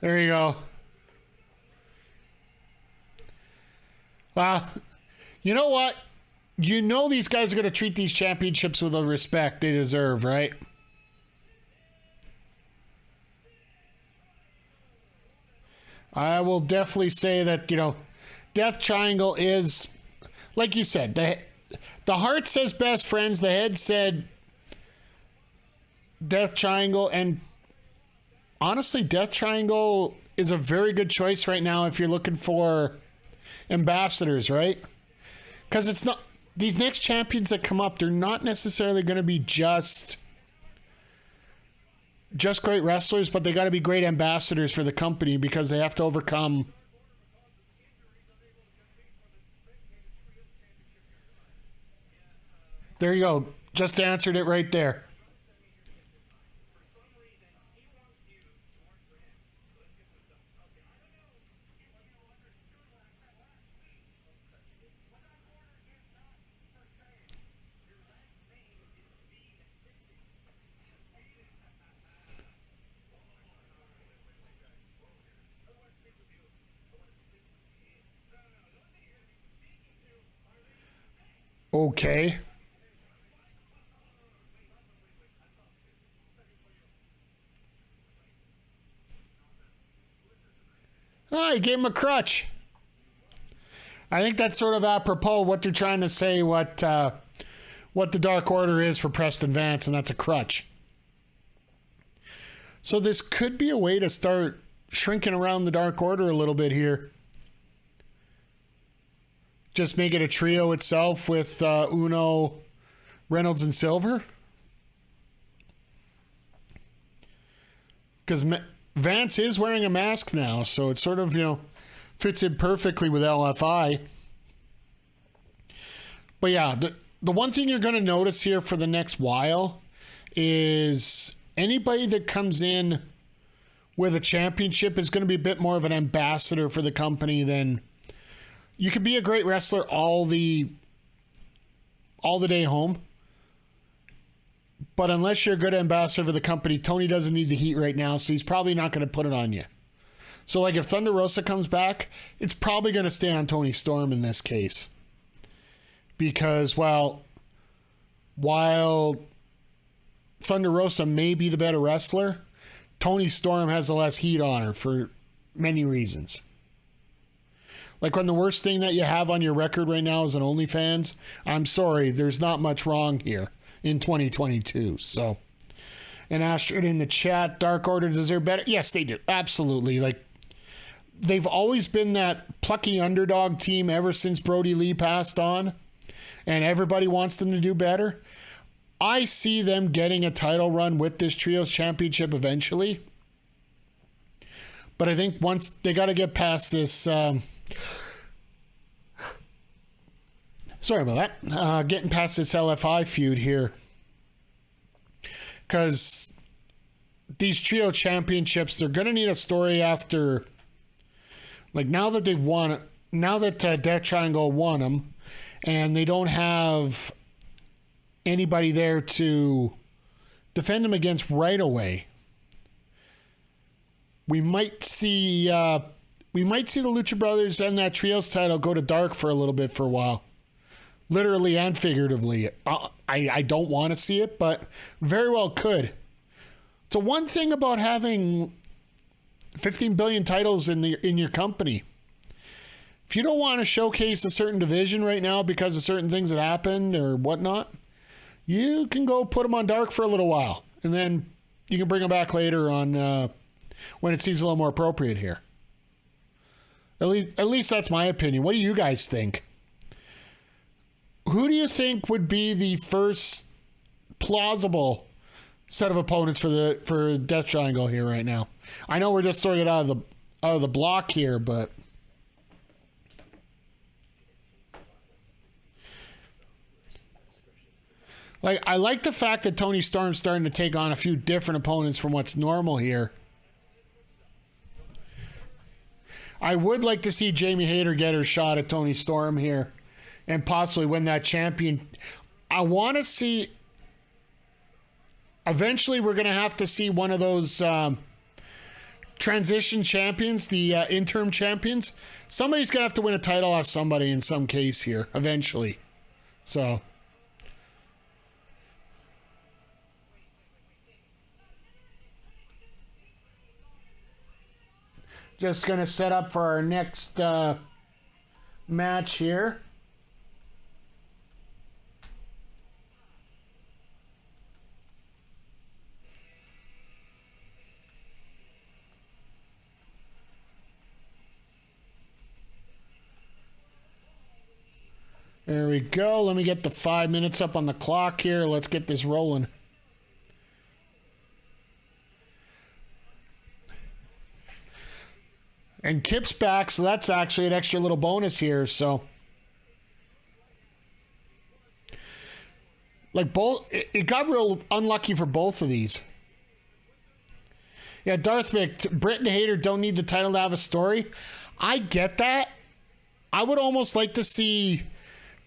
There you go. You know what? You know these guys are going to treat these championships with the respect they deserve, right? I will definitely say that, you know, Death Triangle is, like you said, the heart says best friends, the head said Death Triangle, and honestly, Death Triangle is a very good choice right now if you're looking for ambassadors, right? Because it's not, these next champions that come up, they're not necessarily going to be just great wrestlers, but they got to be great ambassadors for the company because they have to overcome. There you go. Just answered it right there. Okay. he gave him a crutch. I think that's sort of apropos what they're trying to say, what the Dark Order is for Preston Vance, and that's a crutch. So this could be a way to start shrinking around the Dark Order a little bit here. Just make it a trio itself with Uno, Reynolds, and Silver. Because Vance is wearing a mask now, so it sort of, fits in perfectly with LFI. But yeah, the one thing you're going to notice here for the next while is anybody that comes in with a championship is going to be a bit more of an ambassador for the company than... You can be a great wrestler all the day home, but unless you're a good ambassador for the company, Tony doesn't need the heat right now, so he's probably not going to put it on you. So, like, if Thunder Rosa comes back, it's probably going to stay on Toni Storm in this case. Because, while Thunder Rosa may be the better wrestler, Toni Storm has the less heat on her for many reasons. Like, when the worst thing that you have on your record right now is an OnlyFans, I'm sorry, there's not much wrong here in 2022. So, and Astrid in the chat, Dark Order deserve better? Yes, they do. Absolutely. Like, they've always been that plucky underdog team ever since Brody Lee passed on, and everybody wants them to do better. I see them getting a title run with this Trios Championship eventually. But I think once they got to get past this... sorry about that. Getting past this LFI feud here. Because these Trio Championships, they're going to need a story after... Like, now that they've won... Now that Death Triangle won them, and they don't have anybody there to defend them against right away, we might see the Lucha Brothers and that Trios title go to dark for a little bit for a while. Literally and figuratively. I don't want to see it, but very well could. So one thing about having 15 billion titles in your company, if you don't want to showcase a certain division right now because of certain things that happened or whatnot, you can go put them on dark for a little while, and then you can bring them back later on when it seems a little more appropriate here. At least that's my opinion. What do you guys think? Who do you think would be the first plausible set of opponents for Death Triangle here right now? I know we're just throwing it out of the block here, but like, I like the fact that Toni Storm's starting to take on a few different opponents from what's normal here. I would like to see Jamie Hayter get her shot at Toni Storm here and possibly win that champion. I want to see... Eventually, we're going to have to see one of those transition champions, the interim champions. Somebody's going to have to win a title off somebody in some case here, eventually. So... Just going to set up for our next match here. There we go. Let me get the 5 minutes up on the clock here. Let's get this rolling. And Kip's back, so that's actually an extra little bonus here. So, like, it got real unlucky for both of these. Yeah, Darth Mick, Britt and Hayter don't need the title to have a story. I get that. I would almost like to see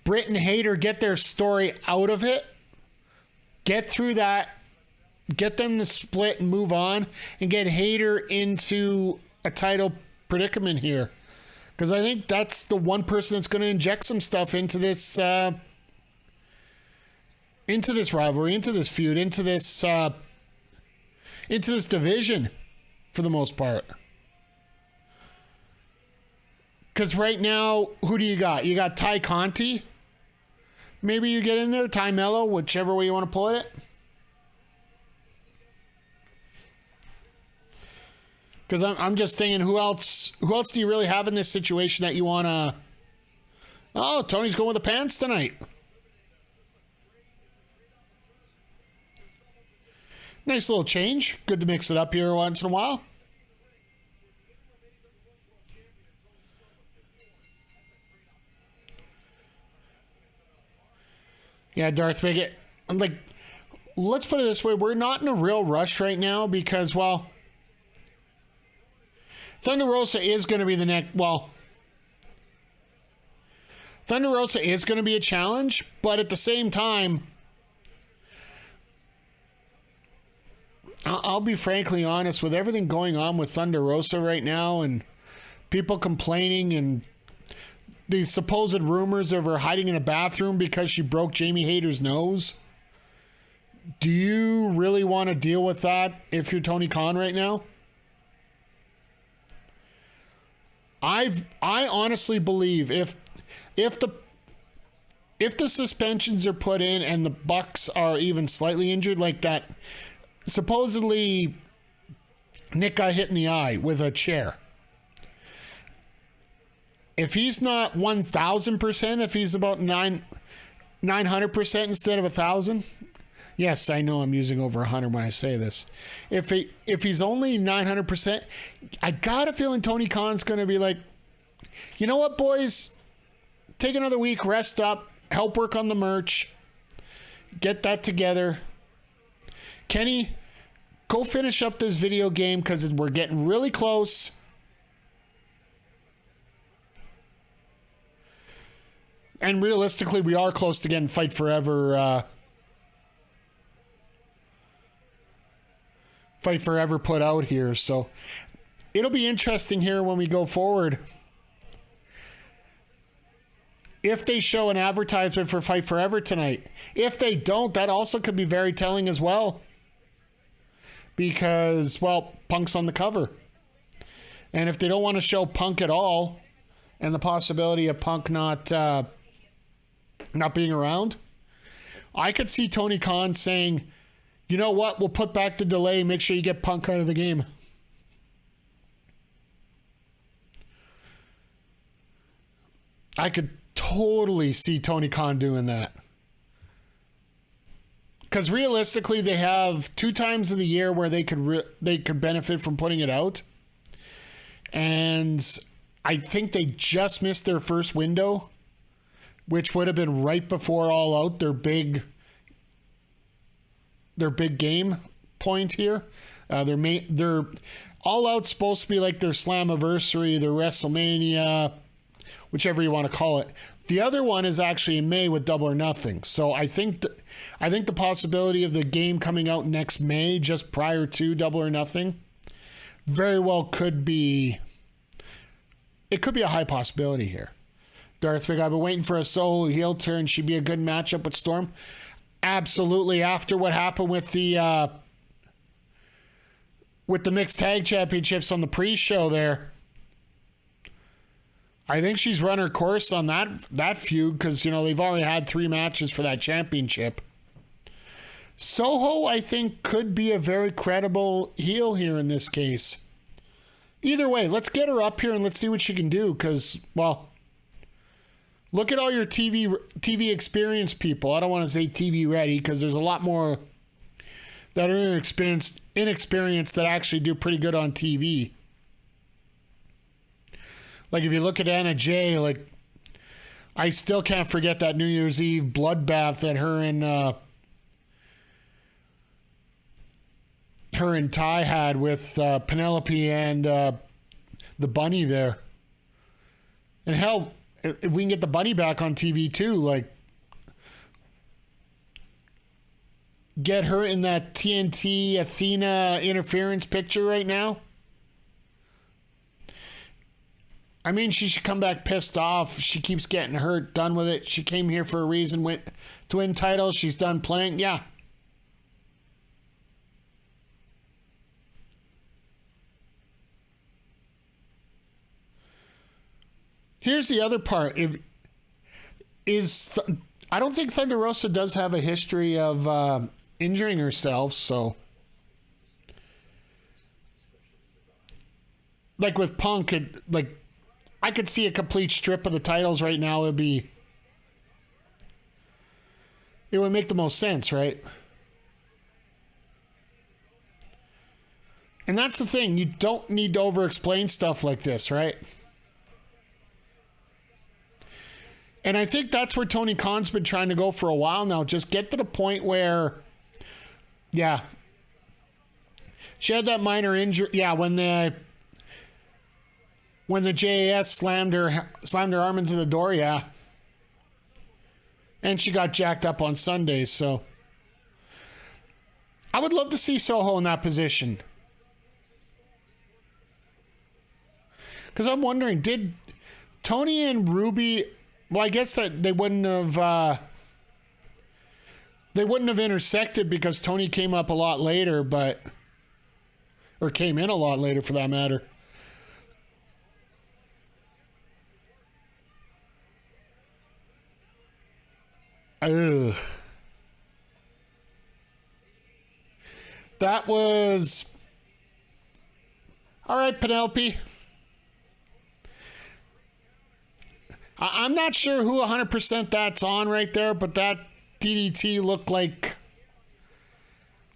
Britt and Hayter get their story out of it, get through that, get them to split and move on, and get Hayter into a title predicament here, because I think that's the one person that's going to inject some stuff into this rivalry, into this feud, into this division for the most part. Because right now, who do you got? You got Ty Conti. Maybe you get in there, Ty Mello, whichever way you want to pull it. Because I'm just thinking, who else do you really have in this situation that you want to... Oh, Tony's going with the pants tonight. Nice little change. Good to mix it up here once in a while. Yeah, Darth Vader. I'm like, let's put it this way. We're not in a real rush right now because, well, Thunder Rosa is going to be the next, well, Thunder Rosa is going to be a challenge, but at the same time, I'll be frankly honest, with everything going on with Thunder Rosa right now and people complaining and these supposed rumors of her hiding in a bathroom because she broke Jamie Hayter's nose. Do you really want to deal with that if you're Tony Khan right now? I honestly believe if the suspensions are put in and the Bucks are even slightly injured, like that, supposedly Nick got hit in the eye with a chair. If he's not 1,000%, if he's about 900% instead of 1,000, yes, I know I'm using over 100 when I say this. If he's only 900%, I got a feeling Tony Khan's going to be like, you know what, boys? Take another week, rest up, help work on the merch, get that together. Kenny, go finish up this video game because we're getting really close. And realistically, we are close to getting Fight Forever put out here. So it'll be interesting here when we go forward. If they show an advertisement for Fight Forever tonight. If they don't, that also could be very telling as well. Because, well, Punk's on the cover. And if they don't want to show Punk at all, and the possibility of Punk not being around, I could see Tony Khan saying, you know what, we'll put back the delay, make sure you get Punk out of the game. I could totally see Tony Khan doing that. Because realistically, they have 2 times in the year where they could benefit from putting it out. And I think they just missed their first window, which would have been right before All Out, their big game point here. Their All Out's supposed to be like their Slammiversary, their WrestleMania, whichever you want to call it. The other one is actually in May with Double or Nothing. So I think the possibility of the game coming out next May, just prior to Double or Nothing, very well could be. It could be a high possibility here. Darth Vader, I've been waiting for a solo heel turn. She'd be a good matchup with Storm. Absolutely. After what happened with the mixed tag championships on the pre-show there, I think she's run her course on that feud because, they've already had 3 matches for that championship. Soho, I think, could be a very credible heel here in this case. Either way, let's get her up here and let's see what she can do because, well, look at all your TV experienced people. I don't want to say TV ready because there's a lot more that are inexperienced that actually do pretty good on TV. Like if you look at Anna Jay, like I still can't forget that New Year's Eve bloodbath that her and Ty had with Penelope and the bunny there. And hell, if we can get the bunny back on TV too, like get her in that TNT Athena interference picture right now. I mean, she should come back pissed off. She keeps getting hurt, done with it. She came here for a reason, went to win titles. She's done playing. Yeah. Here's the other part. I don't think Thunder Rosa does have a history of injuring herself, so like with Punk, I could see a complete strip of the titles right now. It would make the most sense, right? And that's the thing. You don't need to over-explain stuff like this, right? And I think that's where Tony Khan's been trying to go for a while now. Just get to the point where, yeah. She had that minor injury. Yeah, when the JAS slammed her arm into the door, yeah. And she got jacked up on Sundays, so. I would love to see Soho in that position. Because I'm wondering, did Tony and Ruby... Well, I guess that they wouldn't have intersected because Tony came up a lot later, or came in a lot later for that matter. Ugh. That was all right, Penelope. I'm not sure who 100% that's on right there, but that DDT looked like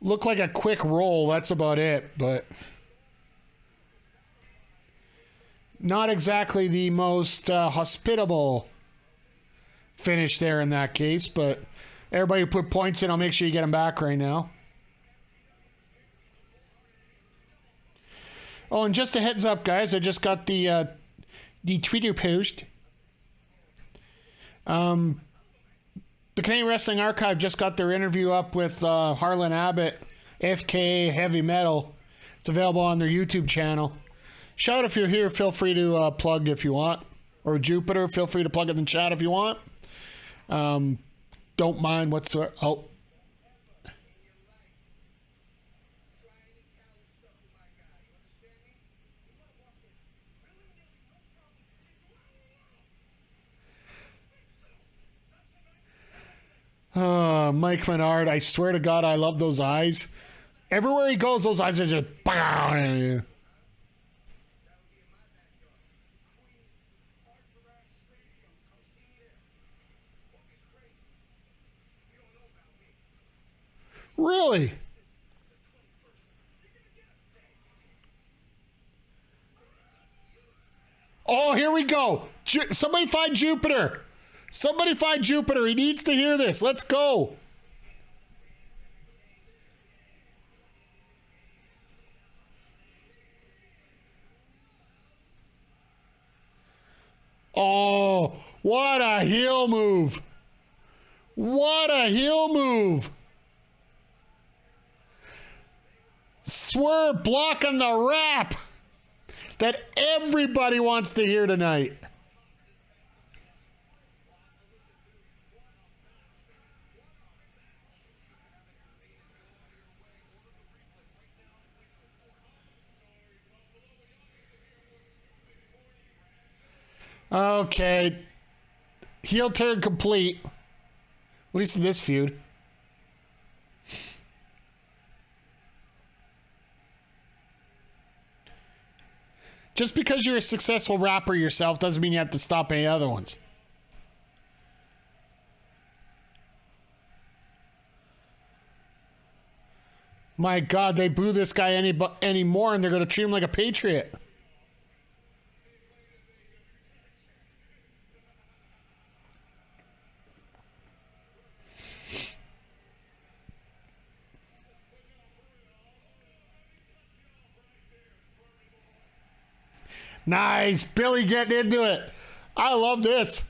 a quick roll. That's about it, but not exactly the most hospitable finish there in that case. But everybody who put points in, I'll make sure you get them back right now. Oh, and just a heads up, guys, I just got the Twitter post. The Canadian Wrestling Archive just got their interview up with Harlan Abbott, FKA Heavy Metal. It's available on their YouTube channel. Shout, if you're here, feel free to plug if you want. Or Jupiter, feel free to plug it in the chat if you want. Don't mind whatsoever. Oh. Mike Menard, I swear to God, I love those eyes. Everywhere he goes, those eyes are just... Really? Oh, here we go. Somebody find Jupiter. Somebody find Jupiter. He needs to hear this. Let's go. Oh, what a heel move. What a heel move. Swerve blocking the rap that everybody wants to hear tonight. Okay. Heel turn complete. At least in this feud. Just because you're a successful rapper yourself doesn't mean you have to stop any other ones. My God, they boo this guy anymore and they're going to treat him like a patriot. Nice. Billy getting into it. I love this.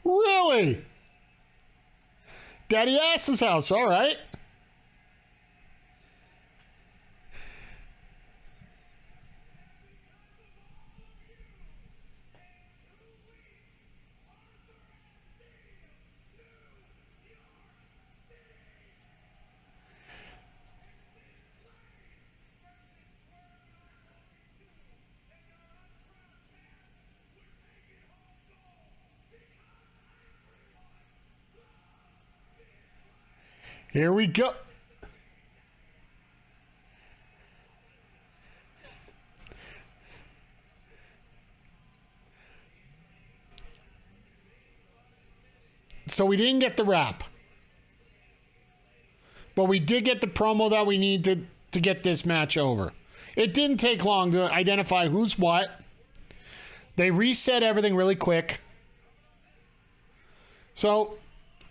Really? Daddy Ass's house. All right. Here we go. So we didn't get the rap. But we did get the promo that we need to get this match over. It didn't take long to identify who's what. They reset everything really quick. So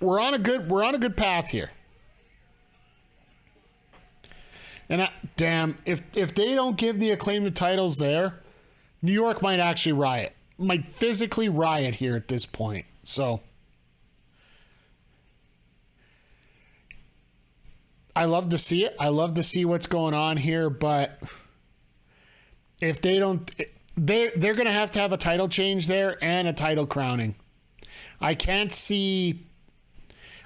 we're on a good path here. And damn, if they don't give the Acclaim the titles there, New York might actually riot. Might physically riot here at this point. So I love to see it. I love to see what's going on here, but if they don't, they're going to have a title change there and a title crowning. I can't see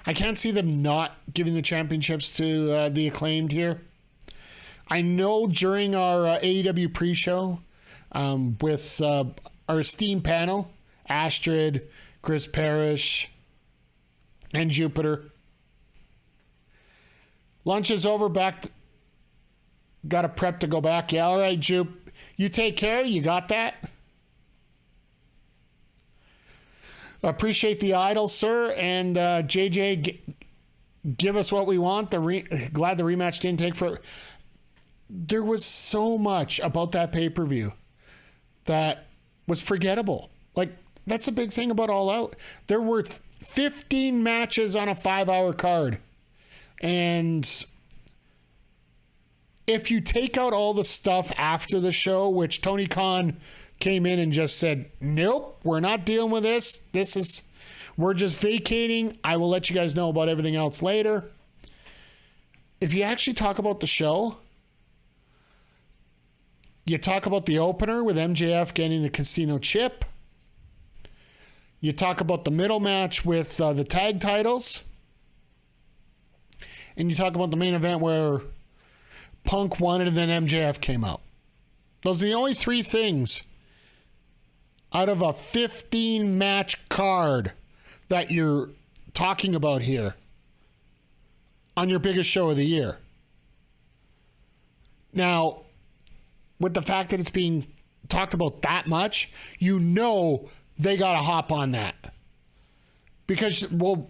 them not giving the championships to the Acclaimed here. I know during our AEW pre-show with our esteemed panel, Astrid, Chris Parrish, and Jupiter. Lunch is over, got to prep to go back. Yeah, all right, Jupe. You take care. You got that? Appreciate the idol, sir. And JJ, give us what we want. Glad the rematch didn't take for... There was so much about that pay-per-view that was forgettable. Like, that's a big thing about All Out. There were 15 matches on a 5-hour card. And if you take out all the stuff after the show, which Tony Khan came in and just said, nope, we're not dealing with this. We're just vacating. I will let you guys know about everything else later. If you actually talk about the show, you talk about the opener with MJF getting the casino chip. You talk about the middle match with the tag titles. And you talk about the main event where Punk won it and then MJF came out. Those are the only three things out of a 15-match card that you're talking about here on your biggest show of the year. Now, with the fact that it's being talked about that much, you know they got to hop on that. Because, well,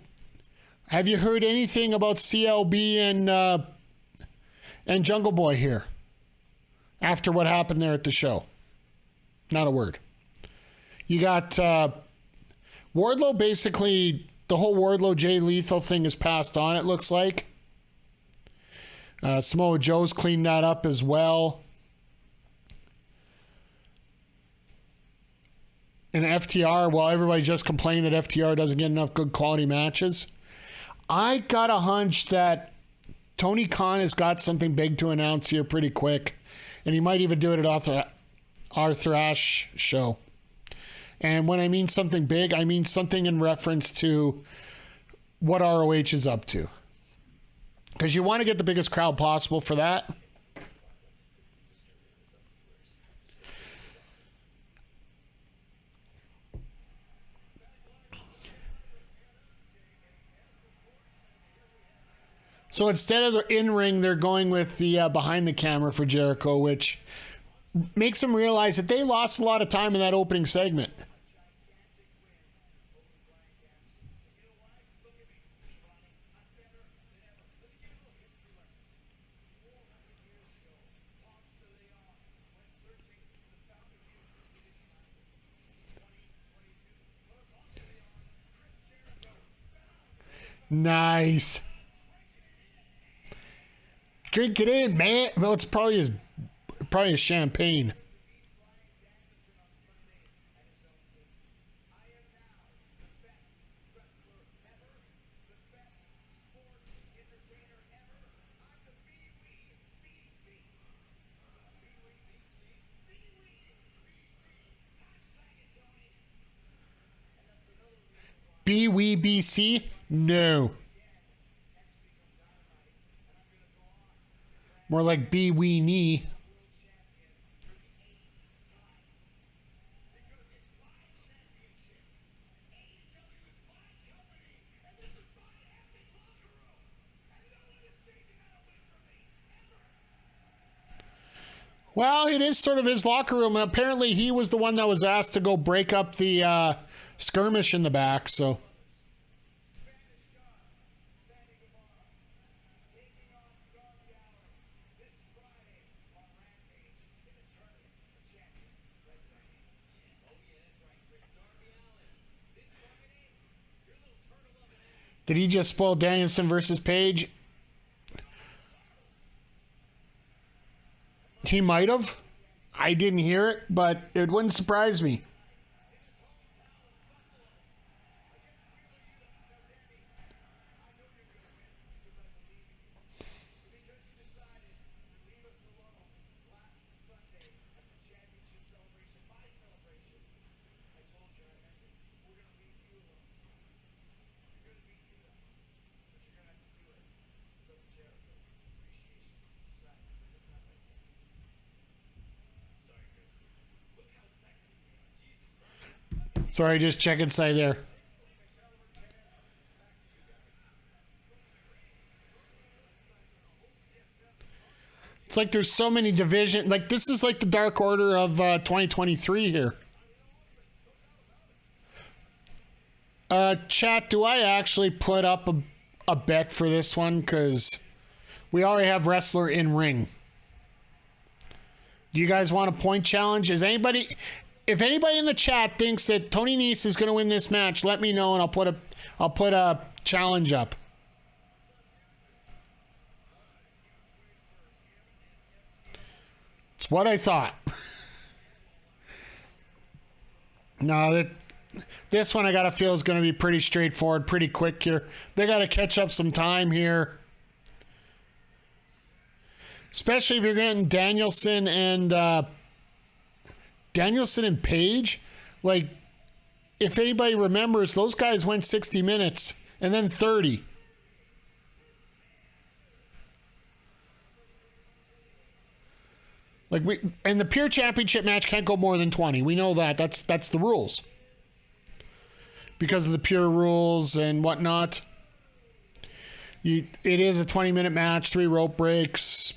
have you heard anything about CLB and Jungle Boy here after what happened there at the show? Not a word. You got Wardlow, basically, the whole Wardlow Jay Lethal thing is passed on, it looks like. Samoa Joe's cleaned that up as well. And FTR, well, everybody just complained that FTR doesn't get enough good quality matches. I got a hunch that Tony Khan has got something big to announce here pretty quick. And he might even do it at Arthur Ashe show. And when I mean something big, I mean something in reference to what ROH is up to. Because you want to get the biggest crowd possible for that. So instead of the in-ring, they're going with the behind the camera for Jericho, which makes them realize that they lost a lot of time in that opening segment. Nice. Drink it in, man. Well, it's probably his champagne. BWBC? No. More like be we knee. Well, it is sort of his locker room. Apparently, he was the one that was asked to go break up the skirmish in the back, so... Did he just spoil Danielson versus Page? He might have. I didn't hear it, but it wouldn't surprise me. Sorry, just check inside there. It's like there's so many division. Like this is like the Dark Order of 2023 here. Chat, do I actually put up a bet for this one? Because we already have wrestler in ring. Do you guys want a point challenge? Is anybody... If anybody in the chat thinks that Tony Nese is going to win this match, let me know and I'll put a challenge up. It's what I thought. No, this one I got to feel is going to be pretty straightforward, pretty quick here. They got to catch up some time here. Especially if you're getting Danielson and Page. Like, if anybody remembers, those guys went 60 minutes and then 30. Like, and the Pure Championship match can't go more than 20. We know that. That's the rules. Because of the Pure rules and whatnot. It is a 20-minute match, 3 rope breaks,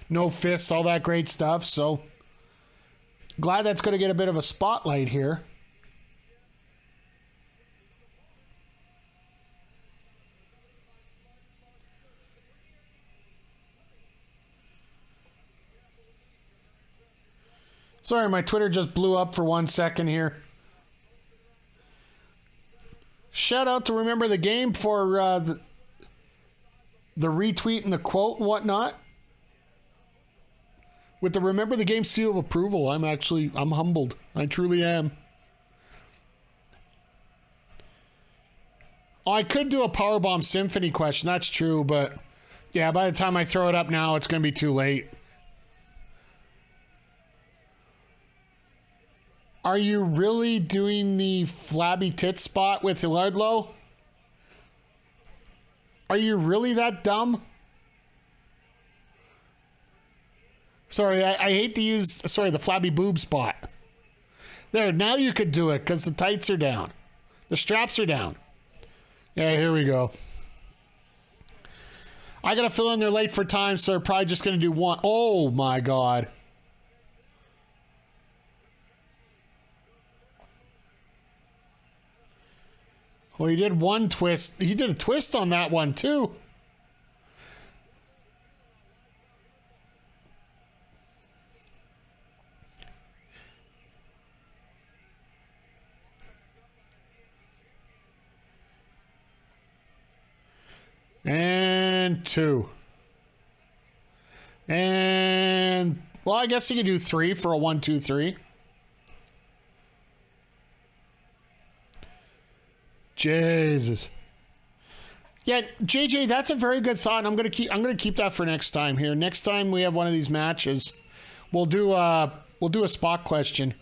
no fists, all that great stuff. So, glad that's going to get a bit of a spotlight here. Sorry, my Twitter just blew up for 1 second here. Shout out to Remember the Game for the retweet and the quote and whatnot. With the Remember the Game seal of approval, I'm humbled. I truly am. Oh, I could do a Powerbomb Symphony question, that's true, but yeah, by the time I throw it up now, it's going to be too late. Are you really doing the flabby tit spot with Wardlow? Are you really that dumb? Sorry, I hate to use, the flabby boob spot. There, now you could do it because the tights are down. The straps are down. Yeah, here we go. I got to fill in they're late for time, so they're probably just going to do one. Oh, my God. Well, he did one twist. He did a twist on that one, too. And 2. And, well, I guess you could do 3 for a 1, 2, 3. Jesus. Yeah, JJ, that's a very good thought. And I'm gonna keep that for next time here. Next time we have one of these matches, we'll do a spot question.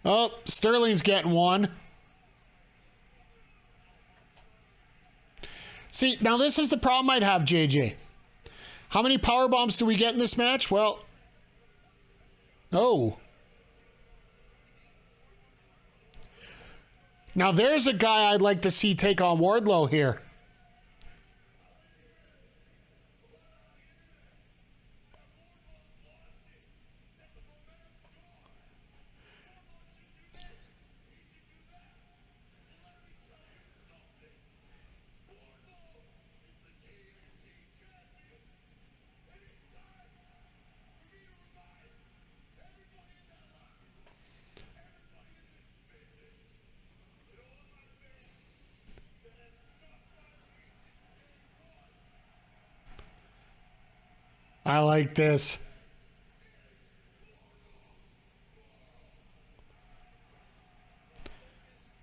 Oh, Sterling's getting one. See, now this is the problem I'd have, JJ. How many power bombs do we get in this match? Well, oh. Now there's a guy I'd like to see take on Wardlow here. I like this.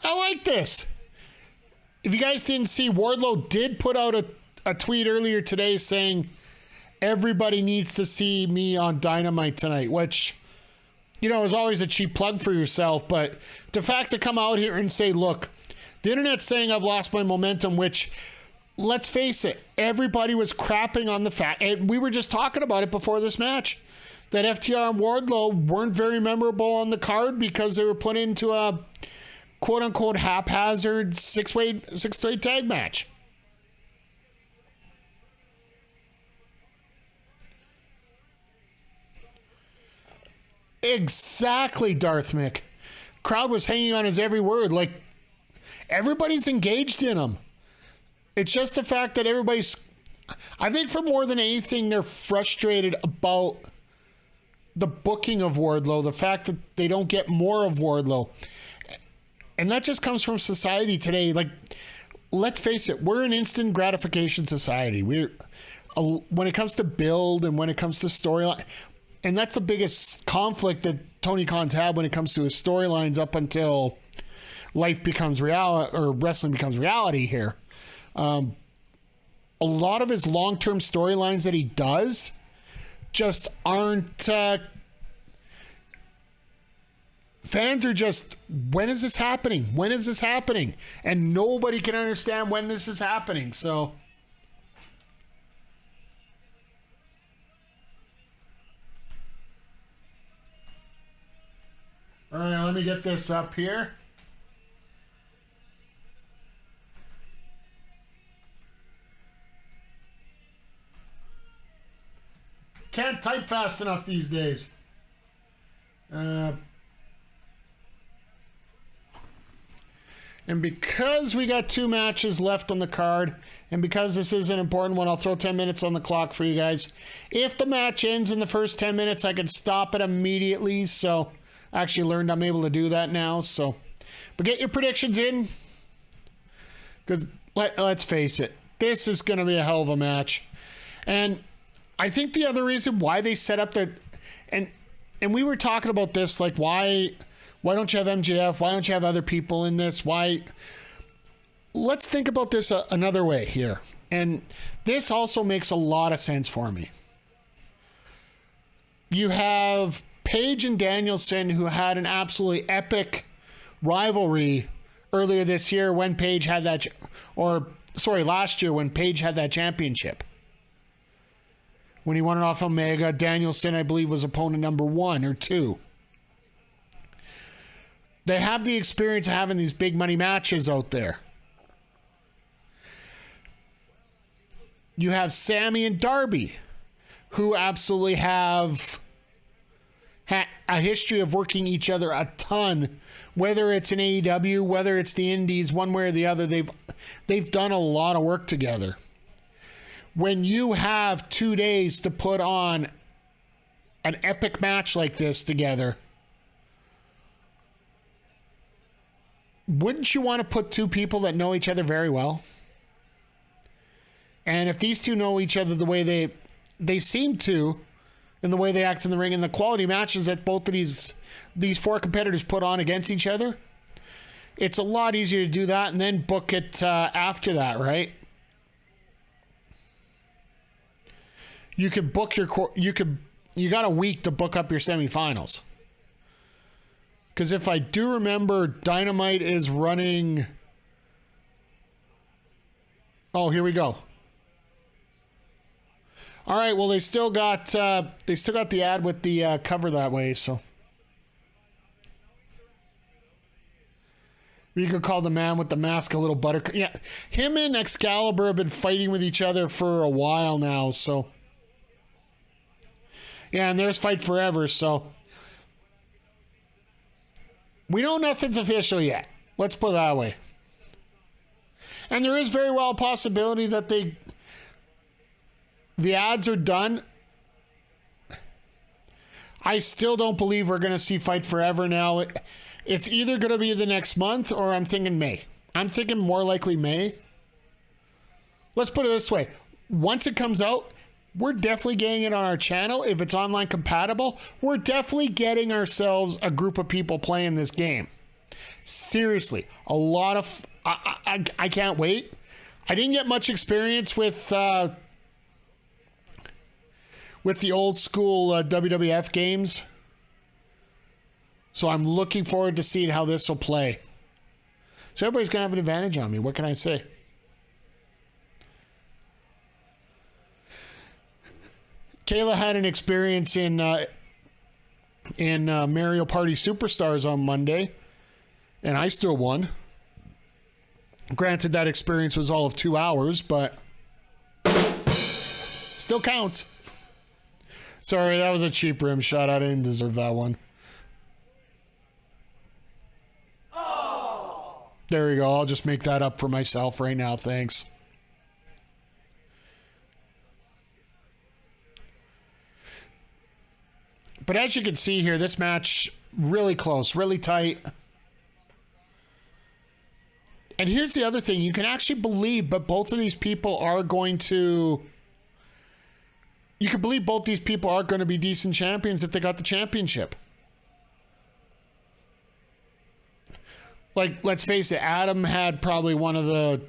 I like this. If you guys didn't see, Wardlow did put out a tweet earlier today saying everybody needs to see me on Dynamite tonight, which, you know, is always a cheap plug for yourself. But the fact to come out here and say, look, the internet's saying I've lost my momentum, which, let's face it, everybody was crapping on the fact, and we were just talking about it before this match, that FTR and Wardlow weren't very memorable on the card because they were put into a quote-unquote haphazard six-way tag match. Exactly, Darth Mick. Crowd was hanging on his every word. Like, everybody's engaged in him. It's just the fact that everybody's... I think for more than anything, they're frustrated about the booking of Wardlow, the fact that they don't get more of Wardlow. And that just comes from society today. Like, let's face it, we're an instant gratification society. When it comes to build and when it comes to storyline, and that's the biggest conflict that Tony Khan's had when it comes to his storylines up until life becomes reality, or wrestling becomes reality here. A lot of his long-term storylines that he does just aren't... fans are just, when is this happening? When is this happening? And nobody can understand when this is happening. So, all right, let me get this up here. Can't type fast enough these days. And because we got 2 matches left on the card, and because this is an important one, I'll throw 10 minutes on the clock for you guys. If the match ends in the first 10 minutes, I can stop it immediately. So I actually learned I'm able to do that now. So, but get your predictions in. Because let's face it, this is going to be a hell of a match. And I think the other reason why they set up the... And we were talking about this, like, why don't you have MJF? Why don't you have other people in this? Why? Let's think about this another way here. And this also makes a lot of sense for me. You have Paige and Danielson, who had an absolutely epic rivalry earlier this year when Paige had that, last year when Paige had that championship. When he won it off Omega, Danielson, I believe, was opponent number 1 or 2. They have the experience of having these big money matches out there. You have Sammy and Darby, who absolutely have a history of working each other a ton. Whether it's in AEW, whether it's the Indies, one way or the other, they've done a lot of work together. When you have 2 days to put on an epic match like this together, wouldn't you want to put 2 people that know each other very well? And if these 2 know each other the way they seem to, in the way they act in the ring, and the quality matches that both of these 4 competitors put on against each other, it's a lot easier to do that and then book it after that, right? You can book you got a week to book up your semifinals. Because if I do remember, Dynamite is running... Oh, here we go. All right, well, they still got the ad with the cover that way, so... You could call the man with the mask a little buttercup. Yeah, him and Excalibur have been fighting with each other for a while now, so... Yeah, and there's Fight Forever, so... We know nothing's official yet. Let's put it that way. And there is very well a possibility that the ads are done. I still don't believe we're going to see Fight Forever now. It's either going to be the next month or I'm thinking May. I'm thinking more likely May. Let's put it this way. Once it comes out, we're definitely getting it on our channel. If it's online compatible, we're definitely getting ourselves a group of people playing this game. Seriously, a lot of... I can't wait. I didn't get much experience with the old school WWF games. So I'm looking forward to seeing how this will play. So everybody's going to have an advantage on me. What can I say? Kayla had an experience in Mario Party Superstars on Monday, and I still won. Granted, that experience was all of 2 hours, but still counts. Sorry, that was a cheap rim shot. I didn't deserve that one. There we go. I'll just make that up for myself right now. Thanks. But as you can see here, this match really close, really tight. And here's the other thing. You can actually believe, but both of these people are going to... You can believe both these people are going to be decent champions if they got the championship. Like, let's face it, Adam had probably one of the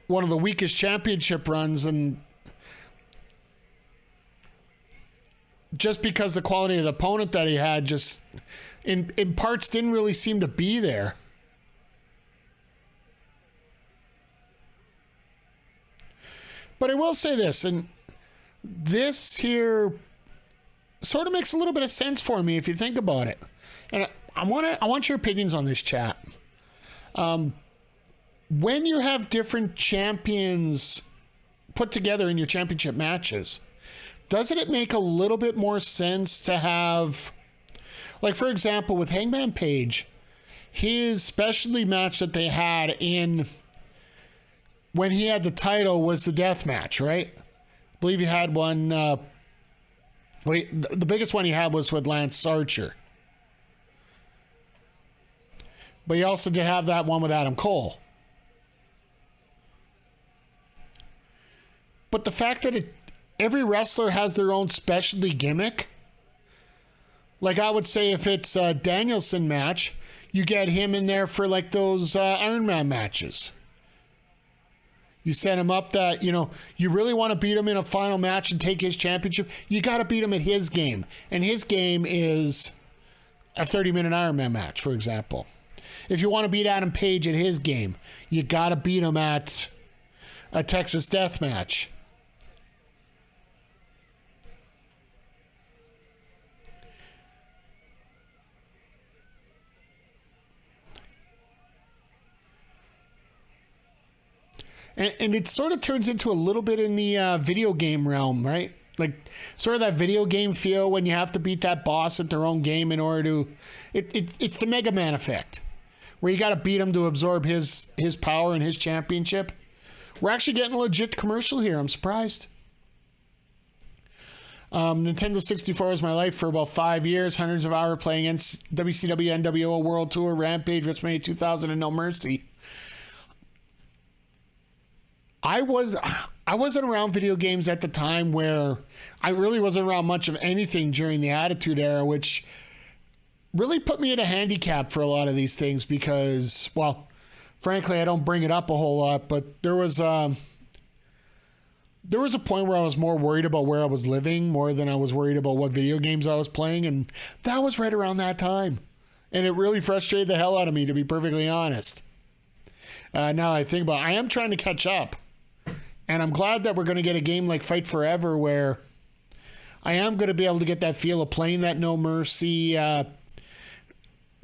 weakest championship runs, and just because the quality of the opponent that he had just in parts didn't really seem to be there. But I will say this, and this here sort of makes a little bit of sense for me if you think about it. And I want your opinions on this, chat. When you have different champions put together in your championship matches, doesn't it make a little bit more sense to have, like, for example, with Hangman Page, his specialty match that they had in when he had the title was the death match, right? I believe he had one. The biggest one he had was with Lance Archer. But he also did have that one with Adam Cole. But the fact that every wrestler has their own specialty gimmick. Like, I would say if it's a Danielson match, you get him in there for like those Iron Man matches. You set him up that, you really want to beat him in a final match and take his championship. You got to beat him at his game. And his game is a 30-minute Iron Man match, for example. If you want to beat Adam Page at his game, you got to beat him at a Texas Death Match. And it sort of turns into a little bit in the video game realm, right? Like, sort of that video game feel when you have to beat that boss at their own game in order to... It's the Mega Man effect, where you got to beat him to absorb his power and his championship. We're actually getting a legit commercial here. I'm surprised. Nintendo 64 was my life for about 5 years. Hundreds of hours playing WCW, NWO World Tour, Rampage, WrestleMania 2000, and No Mercy. I wasn't around video games at the time where I really wasn't around much of anything during the Attitude Era, which really put me at a handicap for a lot of these things because, well, frankly, I don't bring it up a whole lot, but there was a point where I was more worried about where I was living more than I was worried about what video games I was playing, and that was right around that time. And it really frustrated the hell out of me, to be perfectly honest. Now I think about it, I am trying to catch up. And I'm glad that we're going to get a game like Fight Forever where I am going to be able to get that feel of playing that No Mercy WCW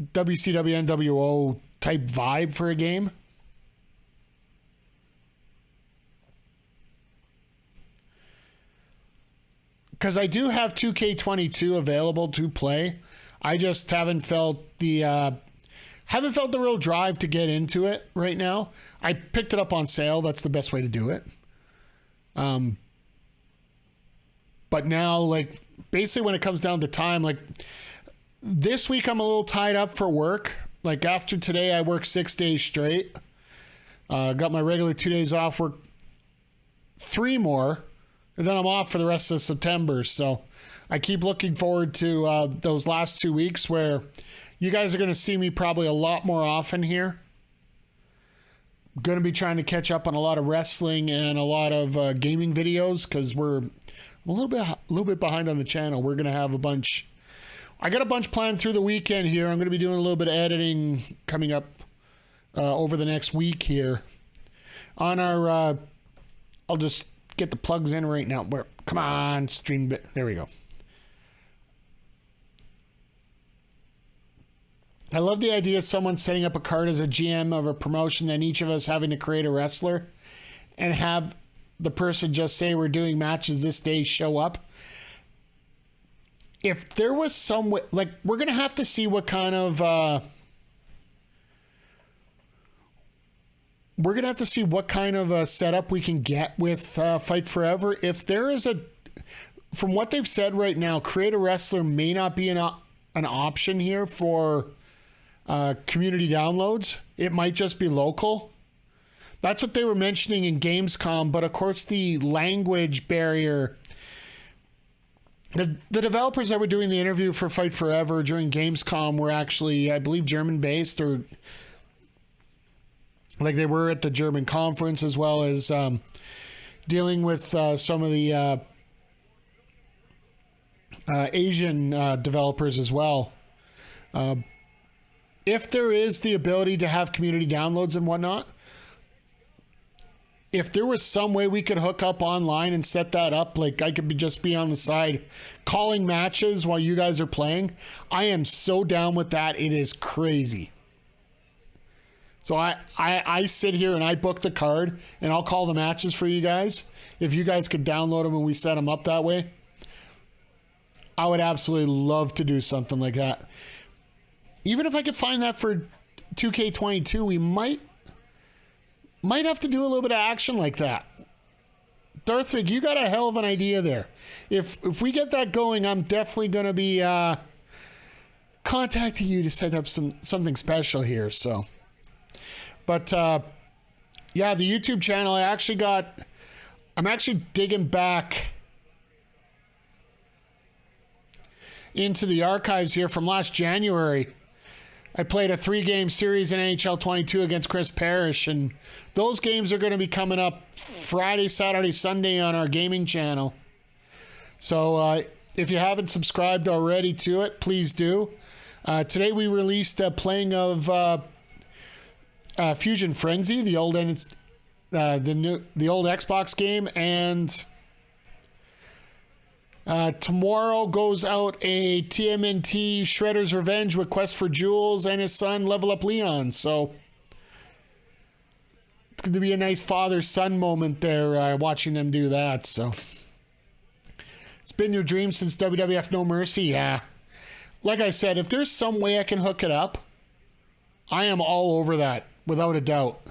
NWO type vibe for a game. Because I do have 2K22 available to play. I just haven't felt the real drive to get into it right now. I picked it up on sale. That's the best way to do it. But now, like, basically when it comes down to time, like, this week I'm a little tied up for work. Like, after today, I work 6 days straight. Got my regular 2 days off, work 3 more. And then I'm off for the rest of September. So I keep looking forward to those last 2 weeks where you guys are going to see me probably a lot more often here. I'm going to be trying to catch up on a lot of wrestling and a lot of gaming videos because we're a little bit behind on the channel. We're going to have a bunch. I got a bunch planned through the weekend here. I'm going to be doing a little bit of editing coming up over the next week here on our. I'll just get the plugs in right now. Come on, stream bit. There we go. I love the idea of someone setting up a card as a GM of a promotion, then each of us having to create a wrestler and have the person just say we're doing matches this day, show up. If there was some way, like, we're going to have to see what kind of, we're going to have to see what kind of setup we can get with Fight Forever. If there is from what they've said right now, create a wrestler may not be an option here for community downloads. It might just be local. That's what they were mentioning in Gamescom, but of course the language barrier. The developers that were doing the interview for Fight Forever during Gamescom were actually, I believe, German-based, or like they were at the German conference, as well as dealing with some of the Asian developers as well. If there is the ability to have community downloads and whatnot, if there was some way we could hook up online and set that up, like I could just be on the side calling matches while you guys are playing, I am so down with that. It is crazy. So I sit here and I book the card and I'll call the matches for you guys. If you guys could download them and we set them up that way, I would absolutely love to do something like that. Even if I could find that for 2K22, we might have to do a little bit of action like that. Darthwig, you got a hell of an idea there. If we get that going, I'm definitely going to be contacting you to set up something special here. So, but yeah, the YouTube channel. I'm actually digging back into the archives here from last January. I played a 3-game series in NHL 22 against Chris Parrish, and those games are going to be coming up Friday, Saturday, Sunday on our gaming channel. So if you haven't subscribed already to it, please do. Today we released a playing of Fusion Frenzy, the old Xbox game, and tomorrow goes out a TMNT Shredder's Revenge with Quest for Jewels and his son Level Up Leon. So it's going to be a nice father-son moment there watching them do that. So it's been your dream since WWF No Mercy. Yeah. Like I said, if there's some way I can hook it up, I am all over that without a doubt.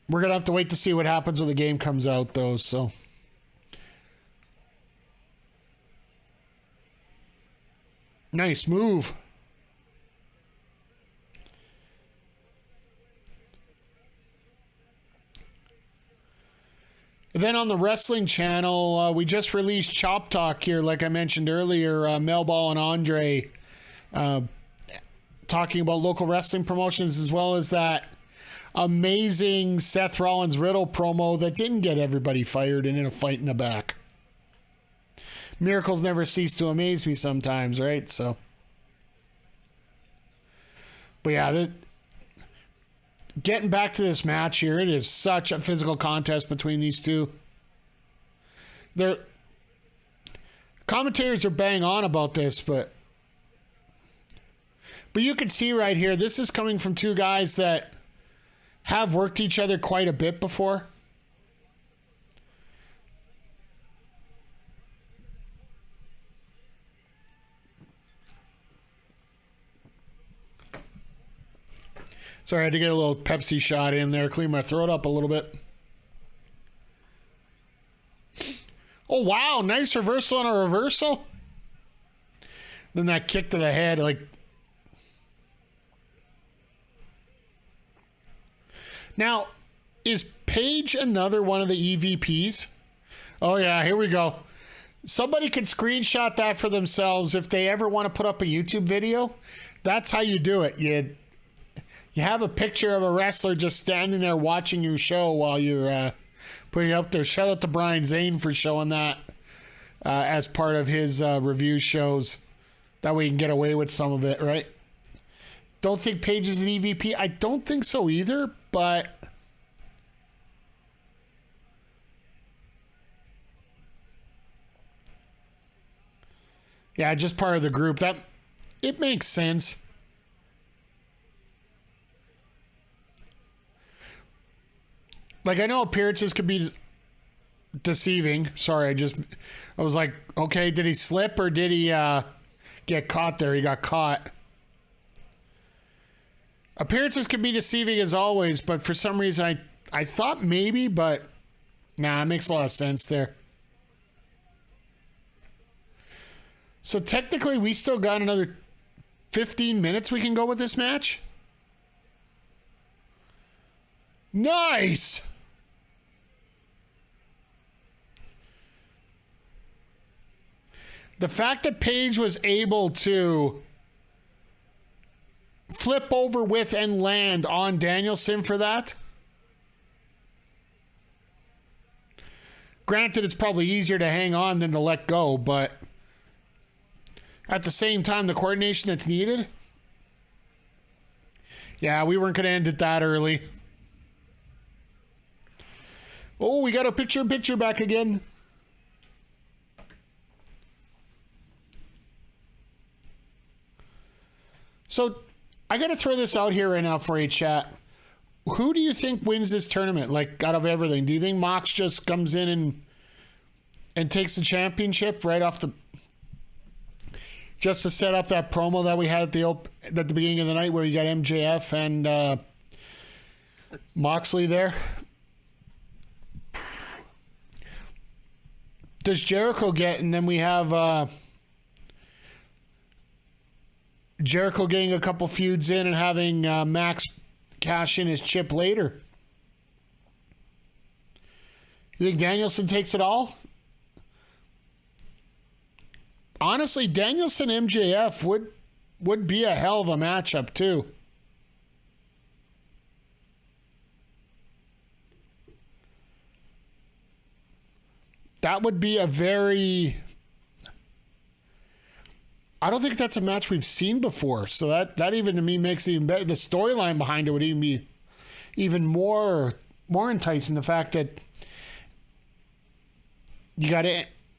We're going to have to wait to see what happens when the game comes out, though, so. Nice move. Then on the wrestling channel, we just released Chop Talk here, like I mentioned earlier. Melball and Andre talking about local wrestling promotions, as well as that amazing Seth Rollins Riddle promo that didn't get everybody fired and in a fight in the back. Miracles never cease to amaze me sometimes, right? So, but yeah, getting back to this match here, it is such a physical contest between these two. Their commentators are bang on about this, but you can see right here, this is coming from two guys that have worked each other quite a bit before. Sorry, I had to get a little Pepsi shot in there, clean my throat up a little bit. Oh, wow, nice reversal on a reversal. Then that kick to the head, like. Now, is Paige another one of the EVPs? Oh, yeah, here we go. Somebody could screenshot that for themselves if they ever want to put up a YouTube video. That's how you do it. You have a picture of a wrestler just standing there watching your show while you're putting it up there. Shout out to Brian Zane for showing that as part of his review shows. That way you can get away with some of it, right? Don't think Paige is an EVP. I don't think so either, but... yeah, just part of the group. That it makes sense. Like, I know appearances could be deceiving. Sorry, I was like, okay, did he slip or did he get caught there? He got caught. Appearances can be deceiving as always, but for some reason I thought maybe, but nah, it makes a lot of sense there. So technically, we still got another 15 minutes we can go with this match. Nice! The fact that Paige was able to flip over with and land on Danielson for that. Granted, it's probably easier to hang on than to let go, but... at the same time, the coordination that's needed. Yeah, we weren't going to end it that early. Oh, we got our picture back again. So, I got to throw this out here right now for you, chat. Who do you think wins this tournament? Like, out of everything. Do you think Mox just comes in and takes the championship right off the... just to set up that promo that we had at the beginning of the night where you got MJF and Moxley there? Does Jericho get, and then we have Jericho getting a couple feuds in and having Max cash in his chip later? You think Danielson takes it all? Honestly, Danielson MJF would be a hell of a matchup too. That would be a very... I don't think that's a match we've seen before. So that even to me makes it even better. The storyline behind it would even be even more enticing. The fact that you got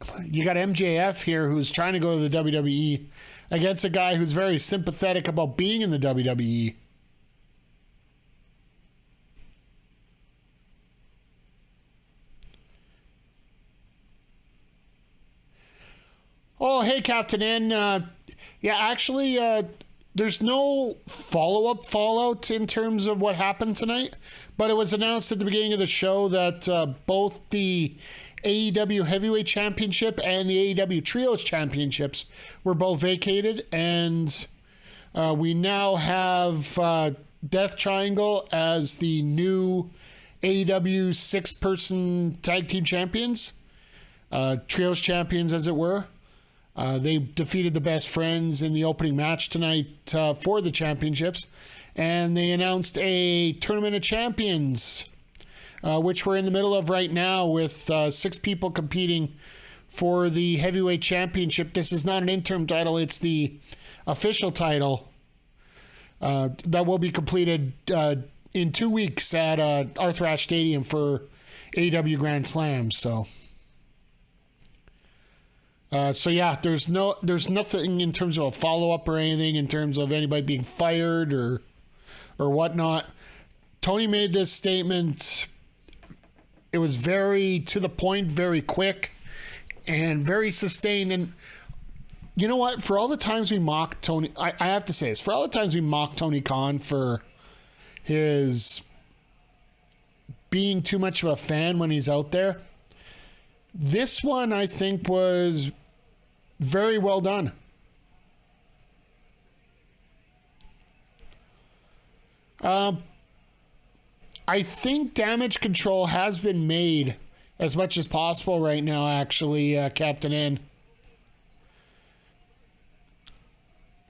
MJF here who's trying to go to the WWE against a guy who's very sympathetic about being in the WWE. Oh, hey, Captain N. Yeah, actually, there's no follow-up fallout in terms of what happened tonight, but it was announced at the beginning of the show that both the AEW Heavyweight Championship and the AEW Trios Championships were both vacated, and we now have Death Triangle as the new AEW 6-person tag team champions, Trios champions as it were. They defeated the Best Friends in the opening match tonight for the championships, and they announced a Tournament of Champions, which we're in the middle of right now with 6 people competing for the Heavyweight Championship. This is not an interim title, it's the official title that will be completed in 2 weeks at Arthur Ashe Stadium for AEW Grand Slam. So yeah, there's nothing in terms of a follow-up or anything in terms of anybody being fired or whatnot. Tony made this statement. It was very to the point, very quick, and very sustained. And you know what? For all the times we mock Tony, I have to say this, for all the times we mock Tony Khan for his being too much of a fan when he's out there, this one I think was very well done. I I think damage control has been made as much as possible right now, actually, Captain N.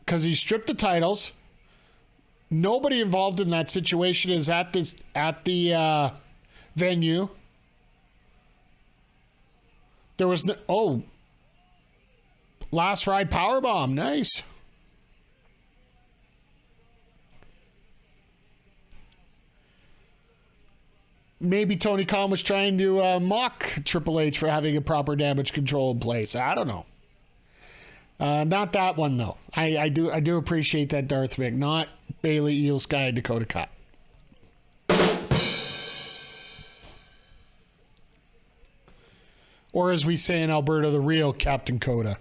Because he stripped the titles. Nobody involved in that situation is at the venue. There was no... Last ride powerbomb. Nice. Maybe Tony Khan was trying to mock Triple H for having a proper damage control in place. I don't know. Not that one though. I do appreciate that, Darth Vic. Not Bailey, Eel Sky, Dakota Cut. Or as we say in Alberta, the real Captain Coda.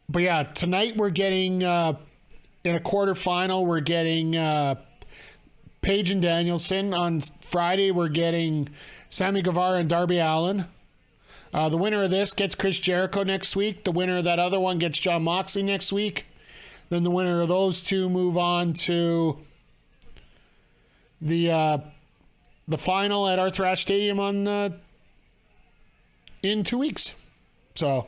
But yeah, tonight we're getting, in a quarterfinal, we're getting Paige and Danielson. On Friday, we're getting Sammy Guevara and Darby Allin. The winner of this gets Chris Jericho next week. The winner of that other one gets Jon Moxley next week. Then the winner of those two move on to the final at Arthur Ashe Stadium in 2 weeks. So...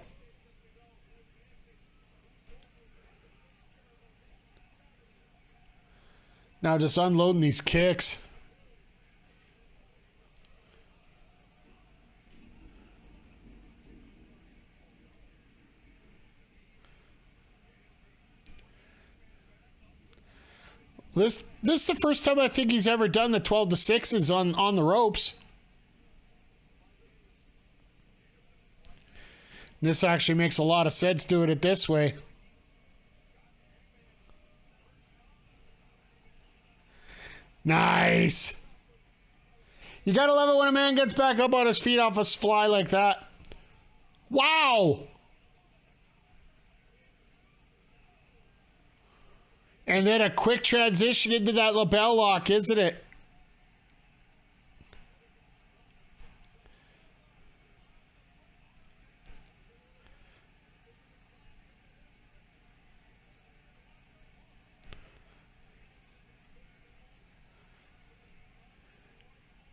Now just unloading these kicks. This is the first time I think he's ever done the 12 to 6s on the ropes. This actually makes a lot of sense doing it this way. Nice. You gotta love it when a man gets back up on his feet off a fly like that. Wow. And then a quick transition into that lapel lock, isn't it?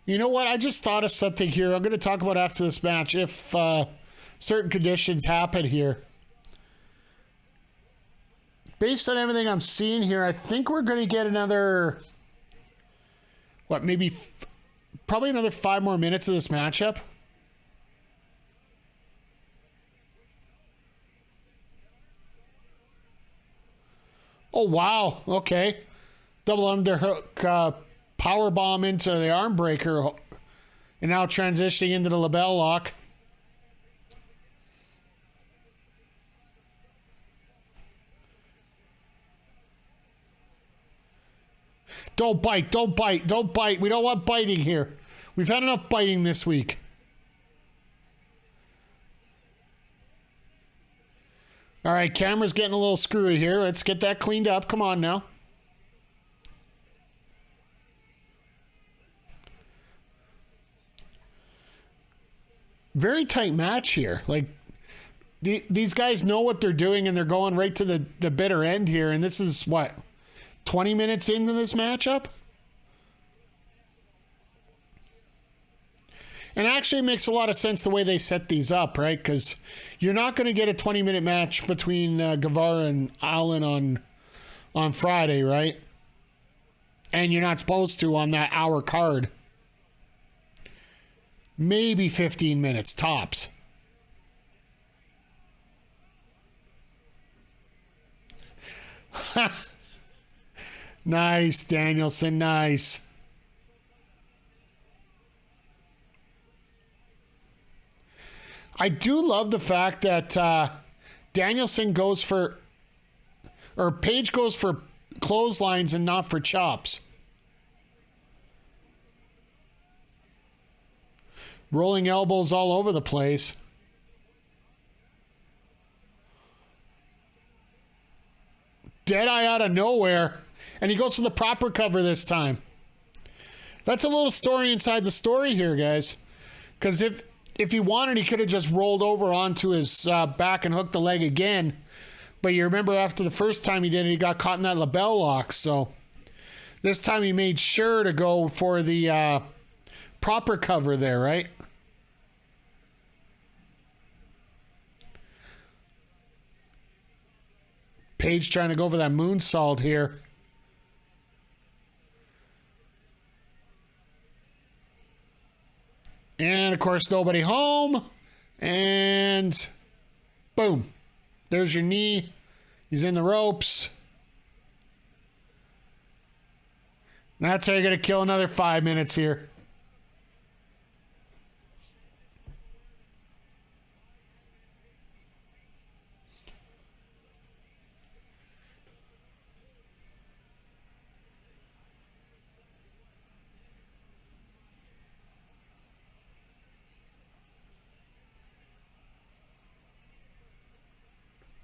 You know what? I just thought of something here. I'm going to talk about after this match if certain conditions happen here. Based on everything I'm seeing here, I think we're going to get another... What, maybe... probably another 5 more minutes of this matchup. Oh, wow. Okay. Double underhook... power bomb into the arm breaker and now transitioning into the label lock. Don't bite, don't bite, don't bite. We don't want biting here. We've had enough biting this week. All right, camera's getting a little screwy here. Let's get that cleaned up. Come on now. Very tight match here. Like, these guys know what they're doing, and they're going right to the bitter end here. And this is, what, 20 minutes into this matchup? And actually it makes a lot of sense the way they set these up, right? Because you're not going to get a 20-minute match between Guevara and Allen on Friday, right? And you're not supposed to on that hour card. Maybe 15 minutes, tops. Nice, Danielson, nice. I do love the fact that Danielson goes for... or Page goes for clotheslines and not for chops. Rolling elbows all over the place. Deadeye out of nowhere. And he goes for the proper cover this time. That's a little story inside the story here, guys. Because if he wanted, he could have just rolled over onto his back and hooked the leg again. But you remember after the first time he did it, he got caught in that label lock. So this time he made sure to go for the proper cover there, right? Paige trying to go for that moonsault here. And, of course, nobody home. And boom. There's your knee. He's in the ropes. That's how you're going to kill another 5 minutes here.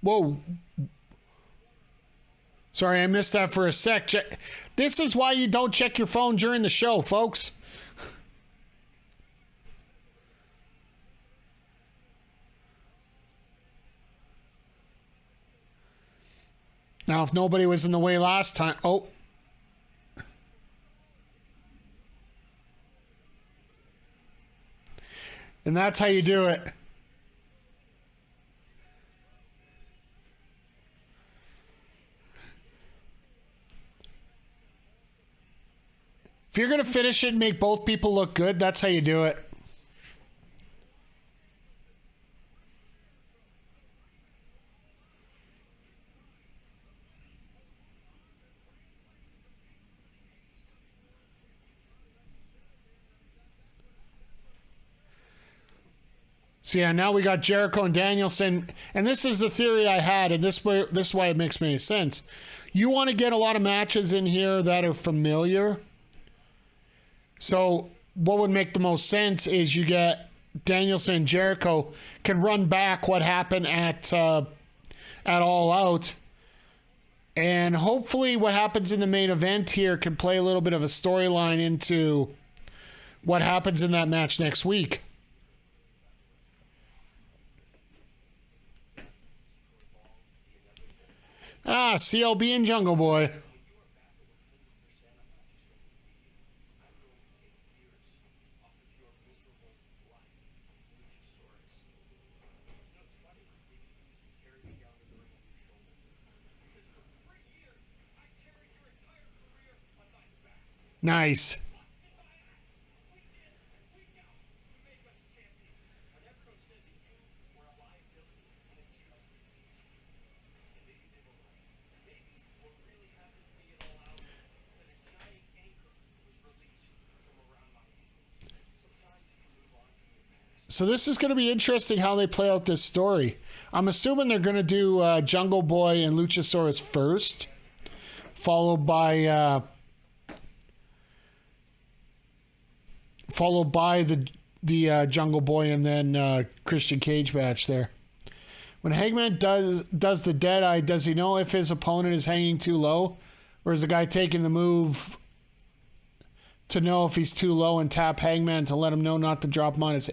Whoa. Sorry, I missed that for a sec. This is why you don't check your phone during the show, folks. Now, if nobody was in the way last time... Oh. And that's how you do it. If you're going to finish it and make both people look good, that's how you do it. So yeah, now we got Jericho and Danielson, and this is the theory I had, and this is why it makes me sense. You want to get a lot of matches in here that are familiar. So what would make the most sense is you get Danielson and Jericho can run back what happened at All Out. And hopefully what happens in the main event here can play a little bit of a storyline into what happens in that match next week. CLB and Jungle Boy. Nice. So this is going to be interesting how they play out this story. I'm assuming they're going to do Jungle Boy and Luchasaurus first, followed by the Jungle Boy and then Christian Cage match there. When Hangman does the Deadeye, does he know if his opponent is hanging too low? Or is the guy taking the move to know if he's too low and tap Hangman to let him know not to drop him on his...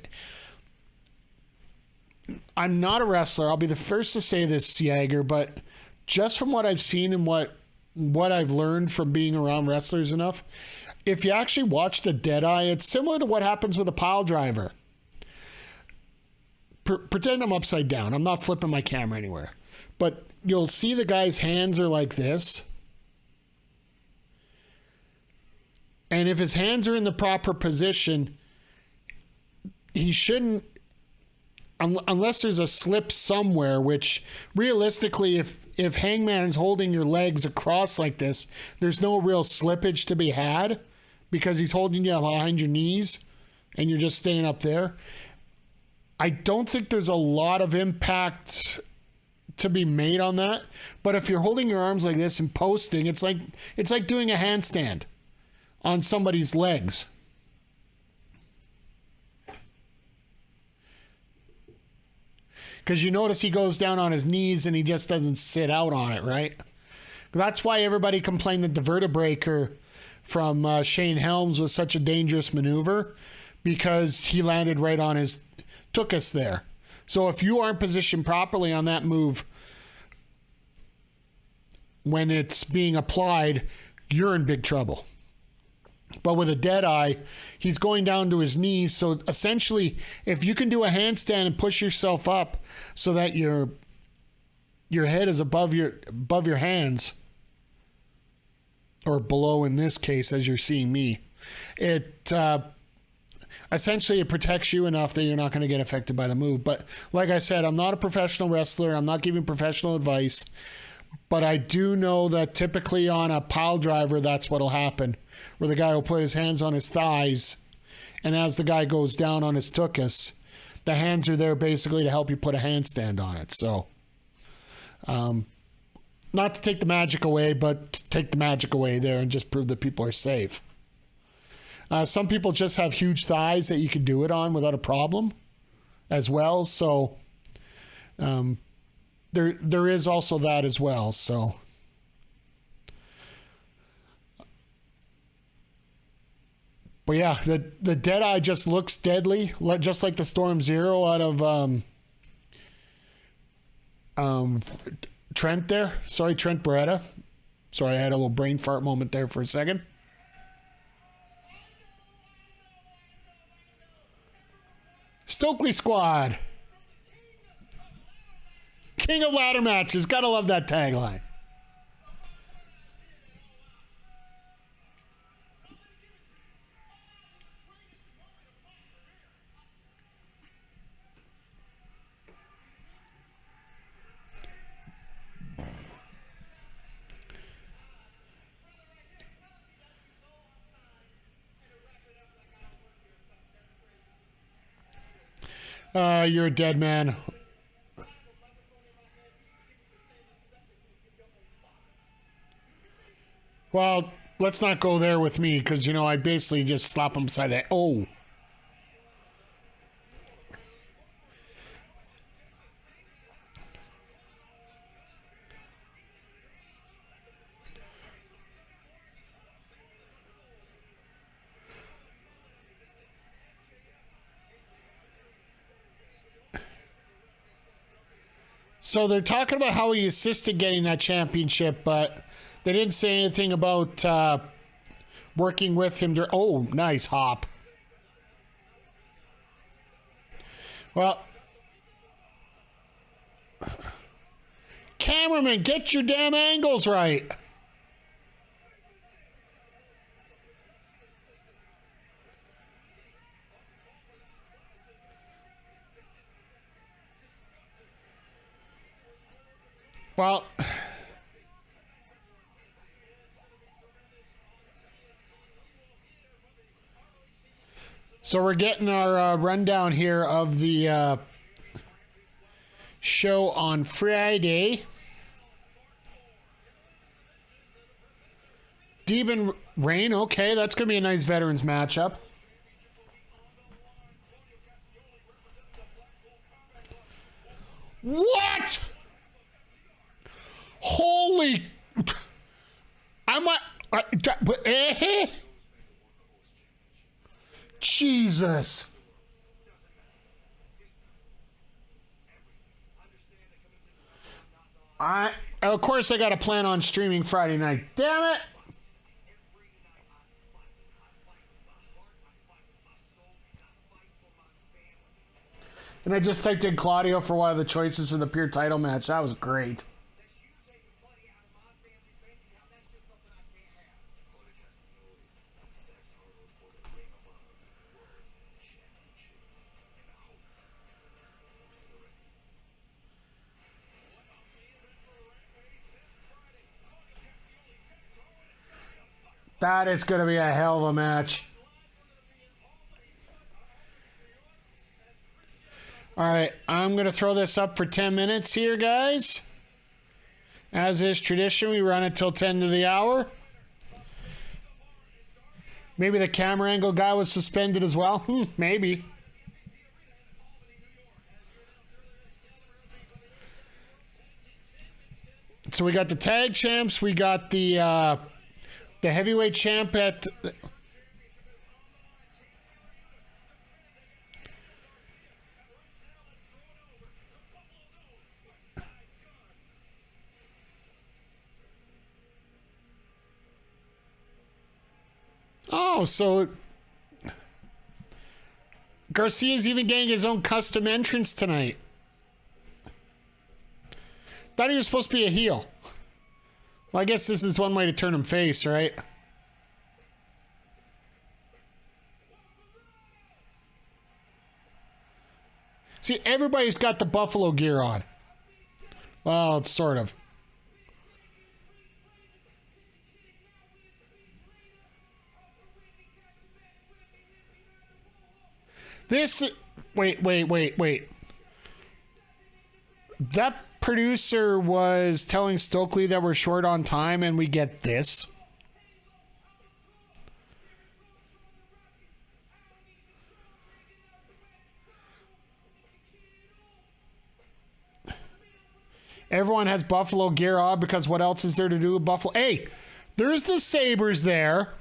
I'm not a wrestler. I'll be the first to say this, Jagger, but just from what I've seen and what I've learned from being around wrestlers enough, if you actually watch the Deadeye, it's similar to what happens with a pile driver. Pretend I'm upside down. I'm not flipping my camera anywhere. But you'll see the guy's hands are like this. And if his hands are in the proper position, he shouldn't, unless there's a slip somewhere, which realistically, if Hangman's holding your legs across like this, there's no real slippage to be had because he's holding you behind your knees and you're just staying up there. I don't think there's a lot of impact to be made on that. But if you're holding your arms like this and posting, it's like doing a handstand on somebody's legs. Because you notice he goes down on his knees and he just doesn't sit out on it, right? That's why everybody complained that the vertebreaker from Shane Helms was such a dangerous maneuver, because he landed right on his... took us there. So if you aren't positioned properly on that move, when it's being applied, you're in big trouble. But with a dead eye, he's going down to his knees. So essentially, if you can do a handstand and push yourself up so that your head is above your hands, or below in this case, as you're seeing me, it essentially it protects you enough that you're not going to get affected by the move. But like I said, I'm not a professional wrestler. I'm not giving professional advice. But I do know that typically on a pile driver, that's what'll happen, where the guy will put his hands on his thighs, and as the guy goes down on his tuchus, the hands are there basically to help you put a handstand on it. So, not to take the magic away, but to take the magic away there and just prove that people are safe. Some people just have huge thighs that you can do it on without a problem as well. So, there is also that as well. So, but yeah, the dead eye just looks deadly, just like the Storm Zero out of Trent there. Sorry, Trent Beretta. Sorry, I had a little brain fart moment there for a second. Stokely Squad. King of ladder matches. Gotta love that tagline. You're a dead man. Well, let's not go there with me, because, you know, I basically just slap him beside that. Oh. So they're talking about how he assisted getting that championship, but they didn't say anything about working with him. Oh, nice hop. Well, cameraman, get your damn angles right. Well, so we're getting our rundown here of the show on Friday. Demon Rain, okay, that's going to be a nice veterans matchup. What? Holy! Jesus! Of course I got to plan on streaming Friday night. Damn it! And I just typed in Claudio for one of the choices for the Pure title match. That was great. That is going to be a hell of a match. All right, I'm going to throw this up for 10 minutes here, guys. As is tradition, we run it till 10 to the hour. Maybe the camera angle guy was suspended as well. Maybe. So we got the tag champs. We got the heavyweight champ at... Oh, so Garcia's even getting his own custom entrance tonight. Thought he was supposed to be a heel. Well, I guess this is one way to turn him face, right? See, everybody's got the Buffalo gear on. Well, it's sort of. This... Wait. That producer was telling Stokely that we're short on time and we get this? Everyone has Buffalo gear on because what else is there to do with Buffalo? Hey, there's the Sabres there.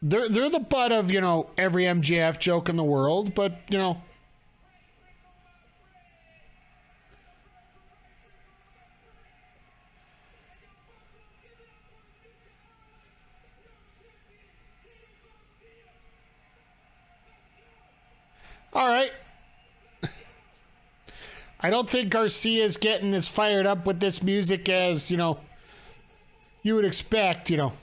They're the butt of, you know, every MJF joke in the world, but, you know. All right. I don't think Garcia's getting as fired up with this music as, you know, you would expect, you know.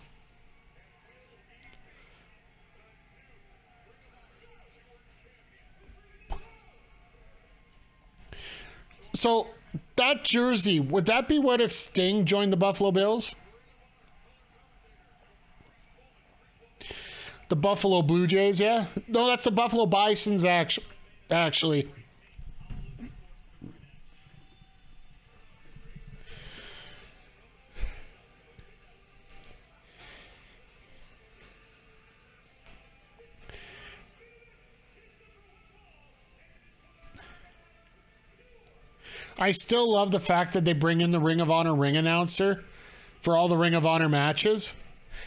So, that jersey, would that be what if Sting joined the Buffalo Bills? The Buffalo Blue Jays, yeah? No, that's the Buffalo Bisons, actually. I still love the fact that they bring in the Ring of Honor ring announcer for all the Ring of Honor matches.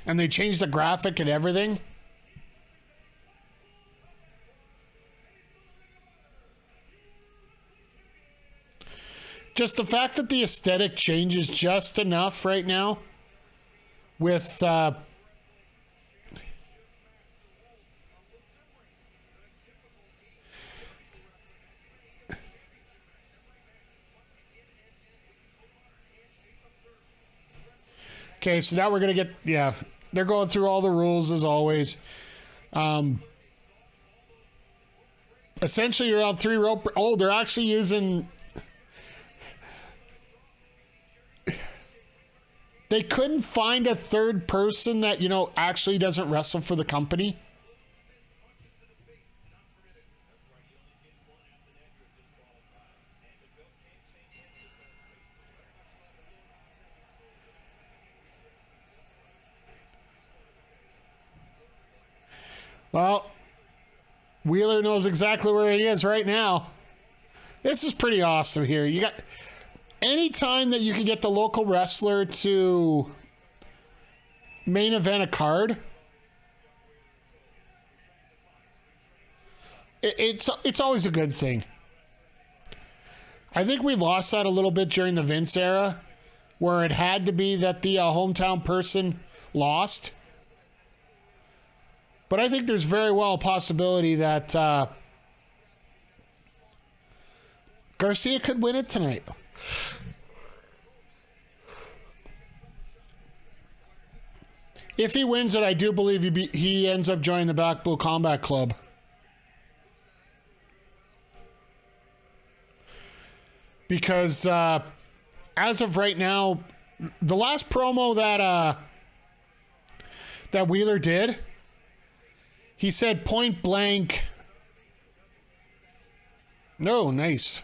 And they change the graphic and everything. Just the fact that the aesthetic changes just enough right now with... Okay, so now we're going to get... Yeah, they're going through all the rules as always. Essentially, you're on 3 rope... Oh, they're actually using... They couldn't find a third person that, you know, actually doesn't wrestle for the company. Well, Wheeler knows exactly where he is right now. This is pretty awesome here. You got... Anytime that you can get the local wrestler to main event a card, it's always a good thing. I think we lost that a little bit during the Vince era, where it had to be that the hometown person lost. But I think there's very well a possibility that Garcia could win it tonight. If he wins it, I do believe he ends up joining the Blackpool Combat Club. Because as of right now, the last promo that Wheeler did, he said point blank, no, nice.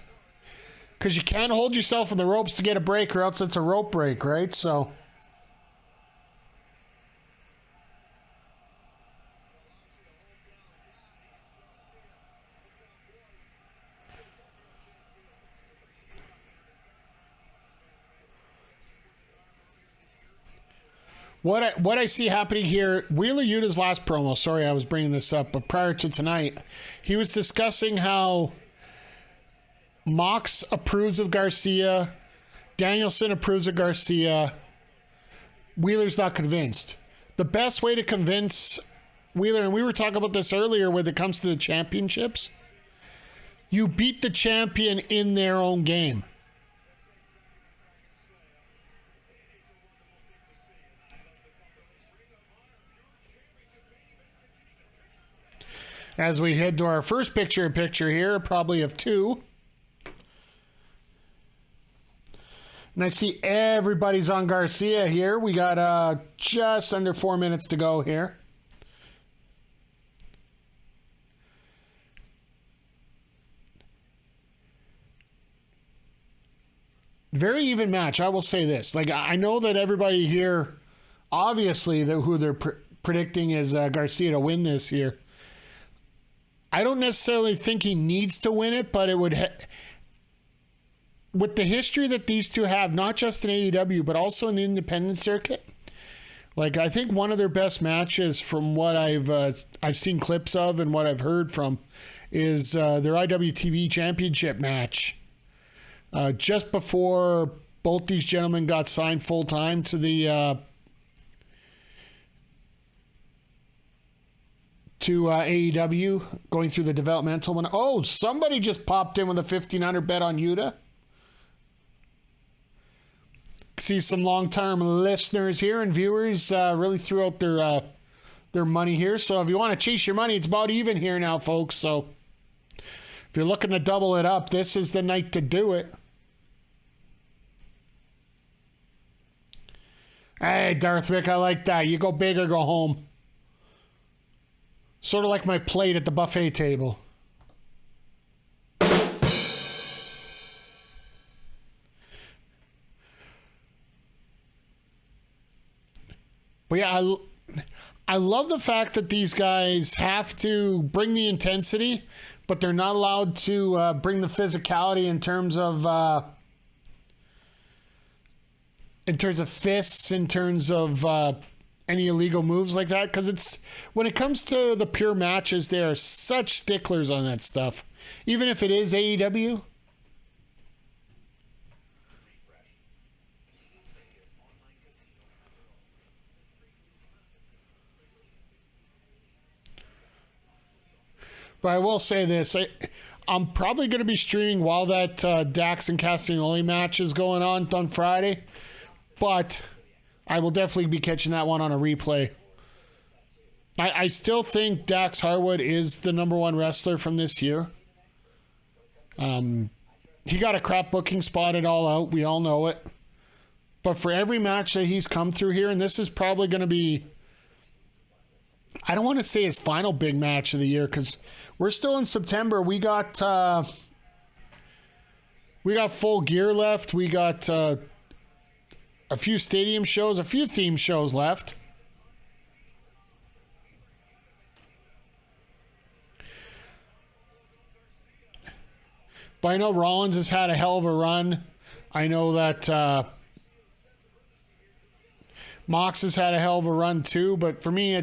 Because you can't hold yourself in the ropes to get a break, or else it's a rope break, right? So... What I see happening here, Wheeler Yuta's last promo, sorry I was bringing this up, but prior to tonight, he was discussing how Mox approves of Garcia, Danielson approves of Garcia, Wheeler's not convinced. The best way to convince Wheeler, and we were talking about this earlier when it comes to the championships, you beat the champion in their own game. As we head to our first picture-in-picture here, probably of two. And I see everybody's on Garcia here. We got just under 4 minutes to go here. Very even match, I will say this. Like, I know that everybody here, obviously, who they're predicting is Garcia to win this here. I don't necessarily think he needs to win it, but it would... with the history that these two have, not just in AEW, but also in the independent circuit, like, I think one of their best matches from what I've seen clips of and what I've heard from is their IWTV Championship match. Just before both these gentlemen got signed full-time to the to AEW, going through the developmental one. Oh, somebody just popped in with a 1,500 bet on Yuta. See some long-term listeners here and viewers really threw out their money here. So if you want to chase your money, it's about even here now, folks. So if you're looking to double it up, this is the night to do it. Hey, Darth Vic, I like that. You go big or go home. Sort of like my plate at the buffet table. But yeah, I love the fact that these guys have to bring the intensity, but they're not allowed to bring the physicality in terms of fists, in terms of any illegal moves like that. Because it's, when it comes to the pure matches, they are such sticklers on that stuff. Even if it is AEW. But I will say this. I'm probably going to be streaming while that Dax and Castagnoli match is going on Friday. But I will definitely be catching that one on a replay. I still think Dax Harwood is the number one wrestler from this year. He got a crap booking spot at All Out. We all know it. But for every match that he's come through here, and this is probably going to be, I don't want to say his final big match of the year, because we're still in September. We got Full Gear left. We got a few stadium shows, a few theme shows left. But I know Rollins has had a hell of a run. I know that Mox has had a hell of a run too. But for me, I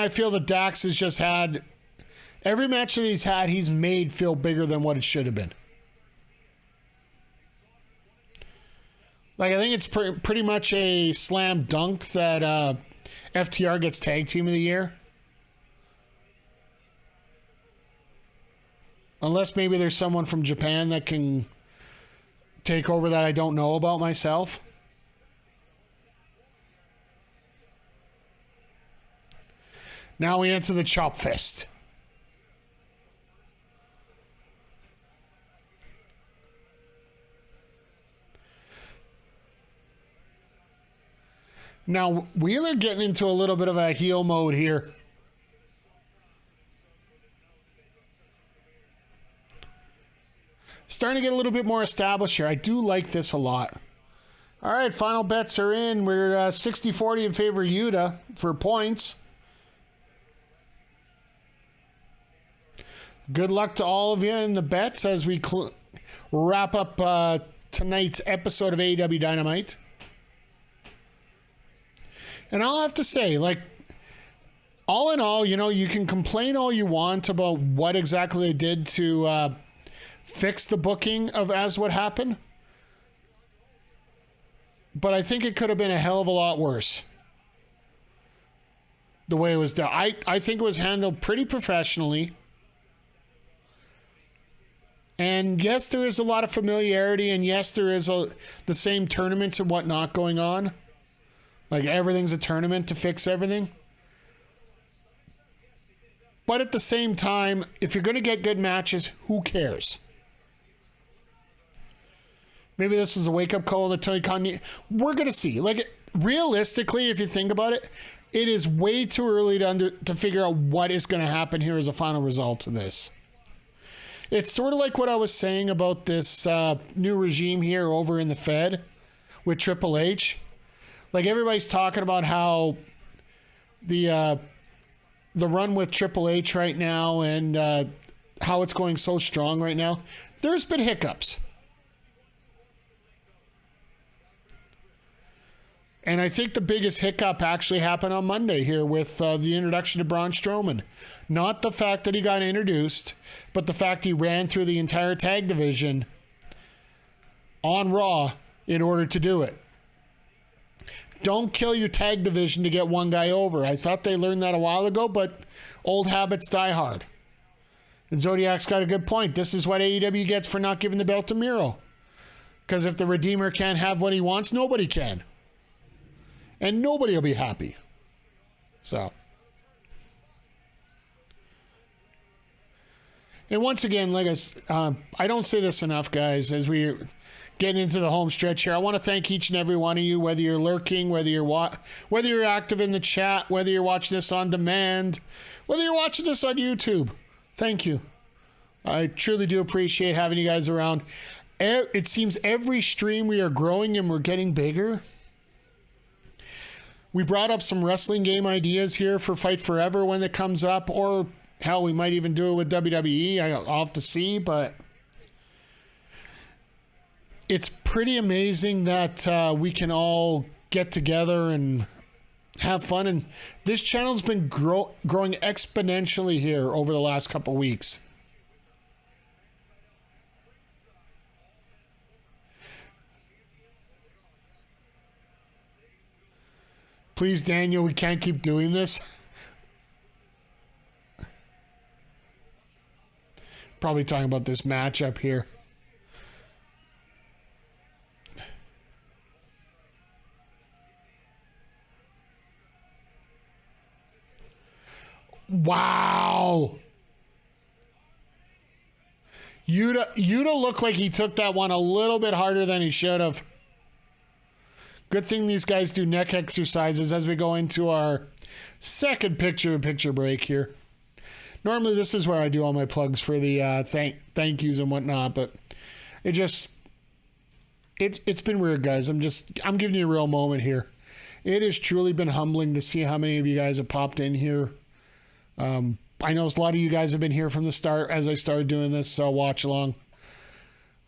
feel that Dax has just had, every match that he's had, he's made feel bigger than what it should have been. Like, I think it's pretty much a slam dunk that FTR gets Tag Team of the Year. Unless maybe there's someone from Japan that can take over that I don't know about myself. Now we enter the chop fest. Now, Wheeler getting into a little bit of a heel mode here. Starting to get a little bit more established here. I do like this a lot. All right, final bets are in. We're 60-40 in favor of Yuta for points. Good luck to all of you in the bets as we wrap up tonight's episode of AEW Dynamite. And I'll have to say, like, all in all, you know, you can complain all you want about what exactly they did to – fix the booking of As What Happened. but I think it could have been a hell of a lot worse. The way it was done. I think it was handled pretty professionally. And yes, there is a lot of familiarity, and yes, there is the same tournaments and whatnot going on. Like, everything's a tournament to fix everything. But at the same time, if you're going to get good matches, who cares? Maybe this is a wake-up call that Tony Khan. We're going to see. Like, realistically, if you think about it, it is way too early to figure out what is going to happen here as a final result of this. It's sort of like what I was saying about this new regime here over in the Fed with Triple H. Like, everybody's talking about how the run with Triple H right now and how it's going so strong right now. There's been hiccups. And I think the biggest hiccup actually happened on Monday here with the introduction of Braun Strowman. Not the fact that he got introduced, but the fact he ran through the entire tag division on Raw in order to do it. Don't kill your tag division to get one guy over. I thought they learned that a while ago, but old habits die hard. And Zodiac's got a good point. This is what AEW gets for not giving the belt to Miro. Because if the Redeemer can't have what he wants, nobody can. And nobody will be happy. So. And once again, like I don't say this enough, guys, as we get into the home stretch here. I want to thank each and every one of you, whether you're lurking, whether you're active in the chat, whether you're watching this on demand, whether you're watching this on YouTube. Thank you. I truly do appreciate having you guys around. It seems every stream we are growing and we're getting bigger. We brought up some wrestling game ideas here for Fight Forever when it comes up, or hell, we might even do it with WWE. I'll have to see, but it's pretty amazing that we can all get together and have fun. And this channel's been growing exponentially here over the last couple weeks. Please, Daniel, we can't keep doing this. Probably talking about this matchup here. Wow. Yuta looked like he took that one a little bit harder than he should have. Good thing these guys do neck exercises as we go into our second picture-in-picture break here. Normally, this is where I do all my plugs for the thank yous and whatnot, but it's been weird, guys. I'm giving you a real moment here. It has truly been humbling to see how many of you guys have popped in here. I know a lot of you guys have been here from the start as I started doing this watch along.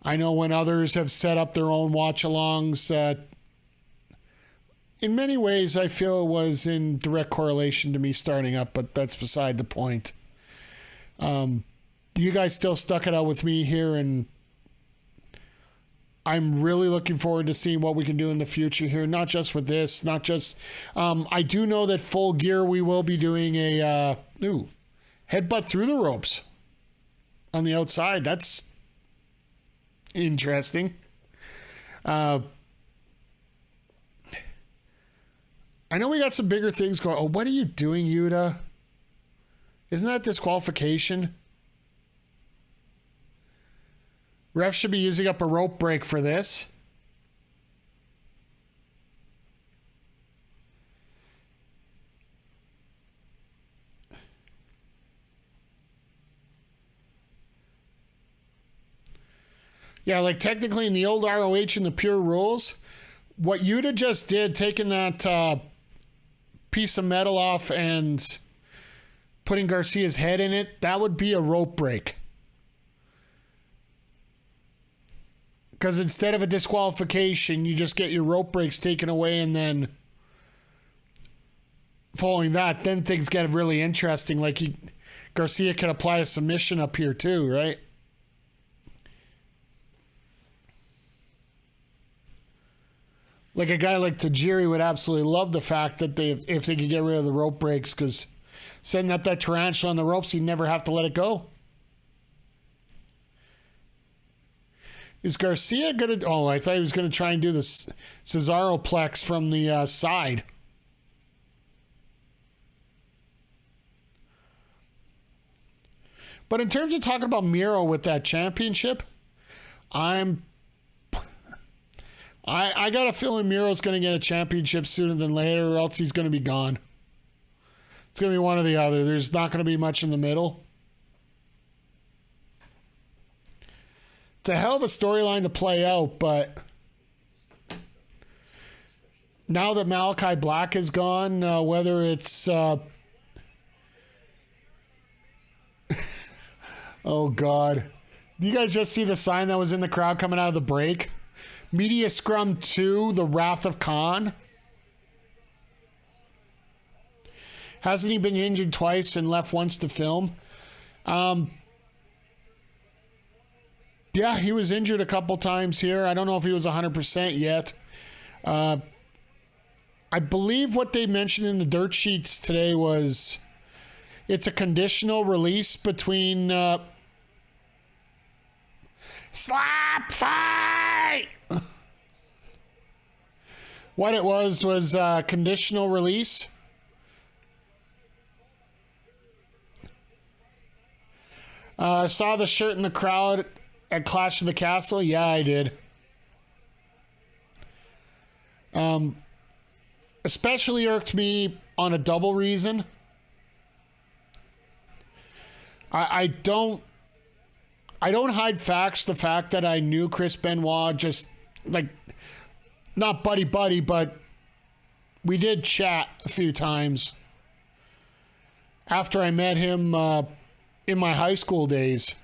I know when others have set up their own watch alongs. In many ways, I feel it was in direct correlation to me starting up, but that's beside the point. You guys still stuck it out with me here, and I'm really looking forward to seeing what we can do in the future here. Not just with this, not just... I do know that Full Gear, we will be doing a headbutt through the ropes on the outside. That's interesting. I know we got some bigger things going. Oh, what are you doing, Yuta? Isn't that disqualification? Ref should be using up a rope break for this. Yeah, like technically in the old ROH and the Pure rules, what Yuta just did, taking that piece of metal off and putting Garcia's head in it, that would be a rope break. Because instead of a disqualification, you just get your rope breaks taken away, and then following that, then things get really interesting. Like Garcia could apply a submission up here too, right? Like a guy like Tajiri would absolutely love the fact that if they could get rid of the rope breaks, because setting up that tarantula on the ropes, he'd never have to let it go. Is Garcia going to... Oh, I thought he was going to try and do this Cesaroplex from the side. But in terms of talking about Miro with that championship, I got a feeling Miro's going to get a championship sooner than later, or else he's going to be gone. It's going to be one or the other. There's not going to be much in the middle. It's a hell of a storyline to play out, but now that Malachi Black is gone, whether it's... oh, God. Do you guys just see the sign that was in the crowd coming out of the break? Media Scrum 2, The Wrath of Khan. Hasn't he been injured twice and left once to film? Yeah, he was injured a couple times here. I don't know if he was 100% yet. I believe what they mentioned in the dirt sheets today was it's a conditional release between slap fight. What it was conditional release. Saw the shirt in the crowd at Clash of the Castle. Yeah, I did. Especially irked me on a double reason. I don't hide facts. The fact that I knew Chris Benoit, just like, not buddy, but we did chat a few times after I met him in my high school days.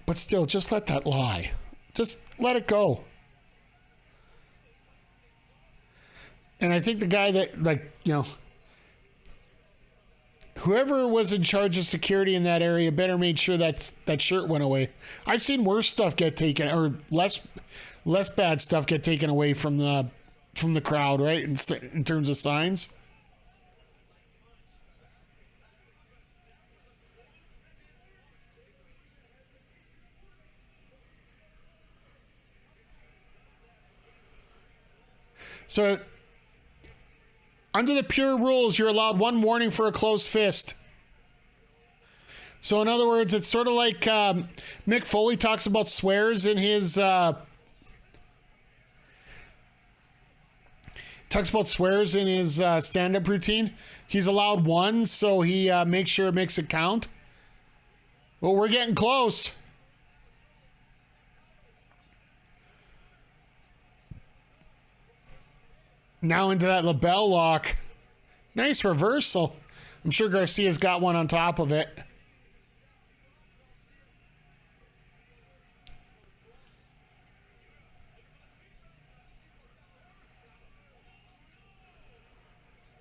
But still, just let that lie. Just let it go. And I think the guy that, like, you know, whoever was in charge of security in that area better made sure that shirt went away. I've seen worse stuff get taken, or less bad stuff get taken away from the crowd, right? In terms of signs. So, under the Pure rules, you're allowed one warning for a closed fist. So, in other words, it's sort of like Mick Foley talks about swears in his... stand-up routine. He's allowed one, so he makes sure it makes it count. Well, we're getting close. Now into that LaBelle lock. Nice reversal. I'm sure Garcia's got one on top of it.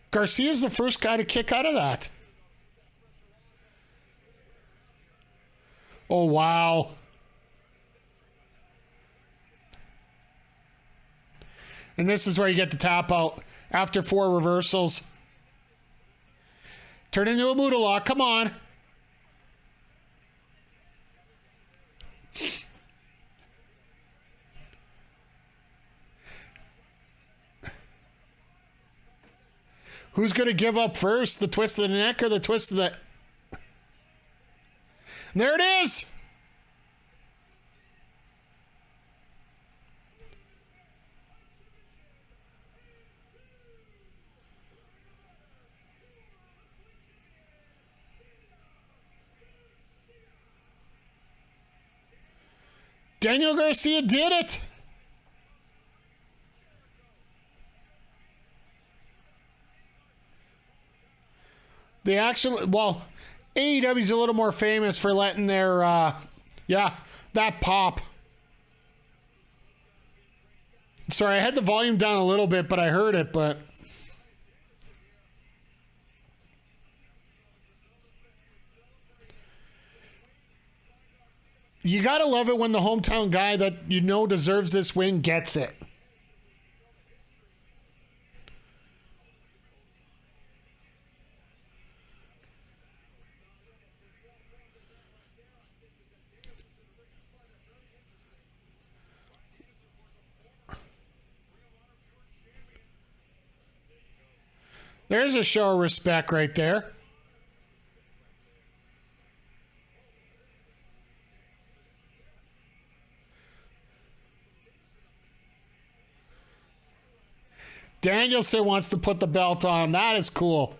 Garcia's the first guy to kick out of that. Oh, wow. And this is where you get the tap out after 4 reversals. Turn into a Muda lock. Come on. Who's going to give up first? The twist of the neck or the twist of the... There it is! Daniel Garcia did it! They actually, well, AEW's a little more famous for letting their, that pop. Sorry, I had the volume down a little bit, but I heard it, but... You got to love it when the hometown guy that you know deserves this win gets it. There's a show of respect right there. Danielson wants to put the belt on him. That is cool.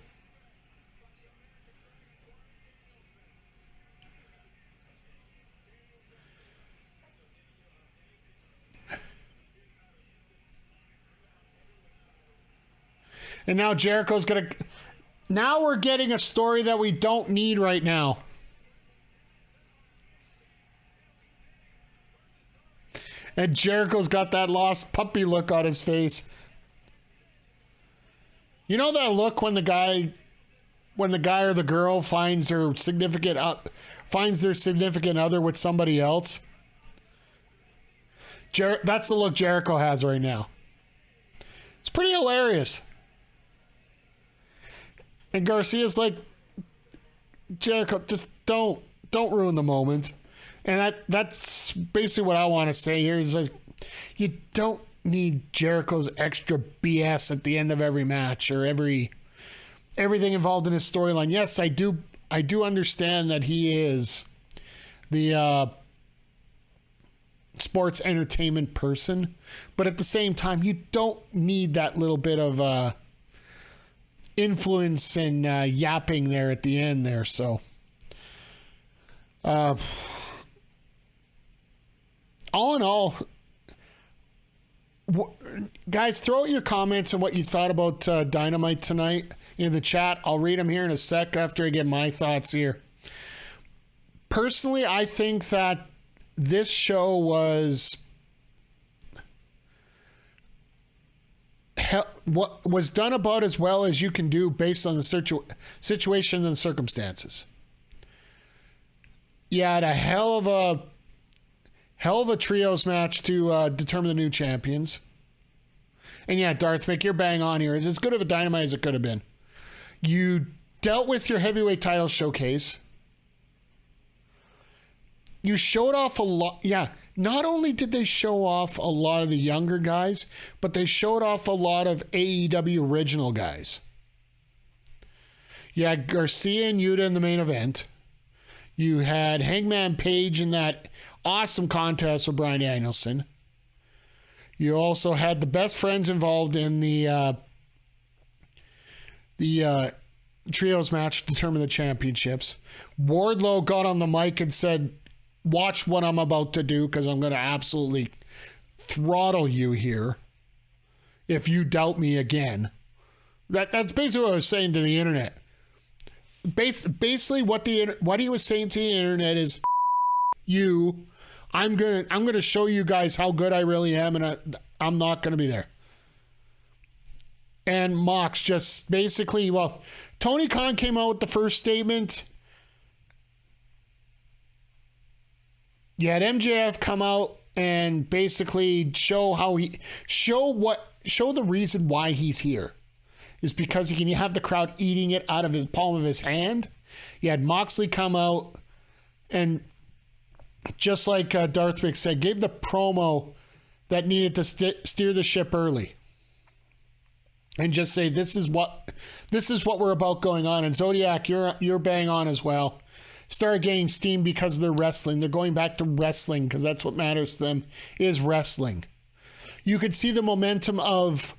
And now Jericho's going to... Now we're getting a story that we don't need right now. And Jericho's got that lost puppy look on his face. You know that look when the guy or the girl finds their significant other with somebody else? That's the look Jericho has right now. It's pretty hilarious. And Garcia's like, Jericho, just don't ruin the moment. And that's basically what I want to say here. Is like, you don't need Jericho's extra BS at the end of every match or everything involved in his storyline. Yes, I do understand that he is the sports entertainment person, but at the same time, you don't need that little bit of influence and yapping there at the end there. So all in all, guys, throw out your comments on what you thought about Dynamite tonight in the chat. I'll read them here in a sec after I get my thoughts here. Personally, I think that this show was what was done about as well as you can do based on the situation and the circumstances. You had a hell of a trios match to determine the new champions. And yeah, Darth Mick, you're bang on here. It's as good of a Dynamite as it could have been. You dealt with your heavyweight title showcase. You showed off a lot. Yeah, not only did they show off a lot of the younger guys, but they showed off a lot of AEW original guys. You had Garcia and Yuta in the main event. You had Hangman Page in that awesome contest with Bryan Danielson. You also had the best friends involved in the trios match to determine the championships. Wardlow got on the mic and said, "Watch what I'm about to do, because I'm going to absolutely throttle you here if you doubt me again." That's basically what I was saying to the internet. Basically, what he was saying to the internet is, I'm gonna show you guys how good I really am, and I'm not gonna be there. And Mox just basically, Tony Khan came out with the first statement. You had MJF come out and basically show the reason why he's here is because he can have the crowd eating it out of his palm of his hand. You had Moxley come out and, just like Darth Mick said, gave the promo that needed to steer the ship early and just say, this is what we're about going on. And Zodiac, you're bang on as well. Started getting steam because of their wrestling. They're going back to wrestling because that's what matters to them, is wrestling. You could see the momentum of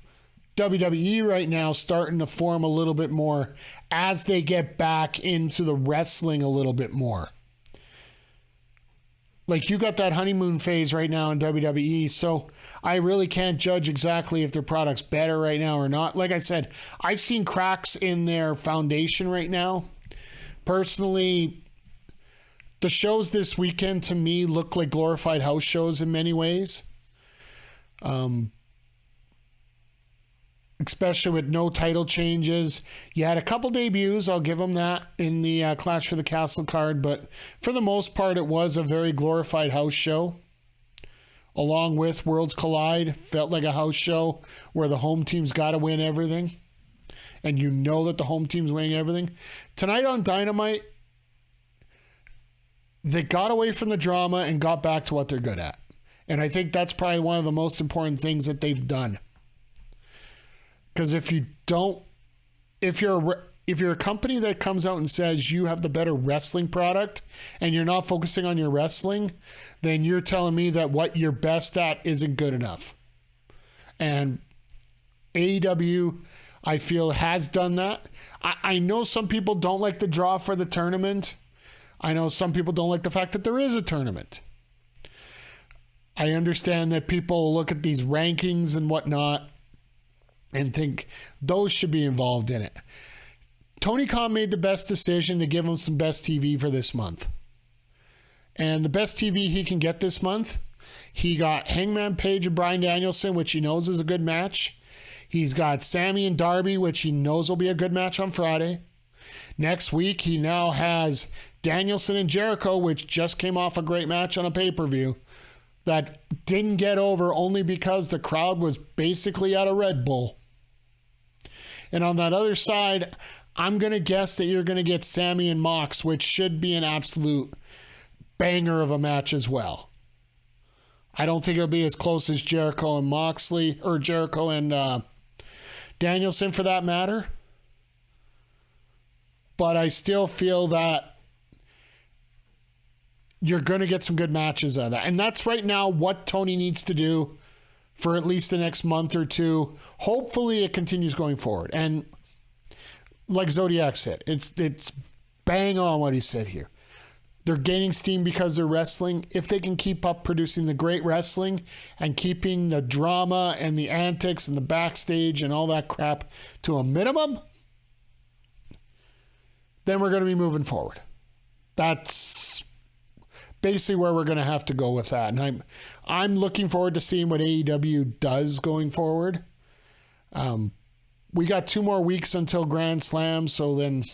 WWE right now starting to form a little bit more as they get back into the wrestling a little bit more. Like, you got that honeymoon phase right now in WWE, so I really can't judge exactly if their product's better right now or not. Like I said, I've seen cracks in their foundation right now. Personally, the shows this weekend to me look like glorified house shows in many ways. especially with no title changes. You had a couple debuts, I'll give them that, in the Clash for the Castle card, but for the most part, it was a very glorified house show. Along with Worlds Collide, felt like a house show where the home team's got to win everything. And you know that the home team's winning everything. Tonight on Dynamite, they got away from the drama and got back to what they're good at. And I think that's probably one of the most important things that they've done. Because if you're a company that comes out and says you have the better wrestling product and you're not focusing on your wrestling, then you're telling me that what you're best at isn't good enough. And AEW, I feel, has done that. I know some people don't like the draw for the tournament. I know some people don't like the fact that there is a tournament. I understand that people look at these rankings and whatnot and think those should be involved in it. Tony Khan made the best decision to give him some best TV for this month. And the best TV he can get this month, he got Hangman Page and Bryan Danielson, which he knows is a good match. He's got Sammy and Darby, which he knows will be a good match on Friday. Next week, he now has Danielson and Jericho, which just came off a great match on a pay-per-view that didn't get over only because the crowd was basically out of Red Bull. And on that other side, I'm going to guess that you're going to get Sammy and Mox, which should be an absolute banger of a match as well. I don't think it'll be as close as Jericho and Moxley, or Jericho and Danielson for that matter. But I still feel that you're going to get some good matches out of that. And that's right now what Tony needs to do for at least the next month or two. Hopefully it continues going forward. And like Zodiac said, it's bang on what he said here. They're gaining steam because they're wrestling. If they can keep up producing the great wrestling and keeping the drama and the antics and the backstage and all that crap to a minimum, then we're going to be moving forward. That's basically where we're going to have to go with that. And I'm looking forward to seeing what AEW does going forward. We got 2 more weeks until Grand Slam, so then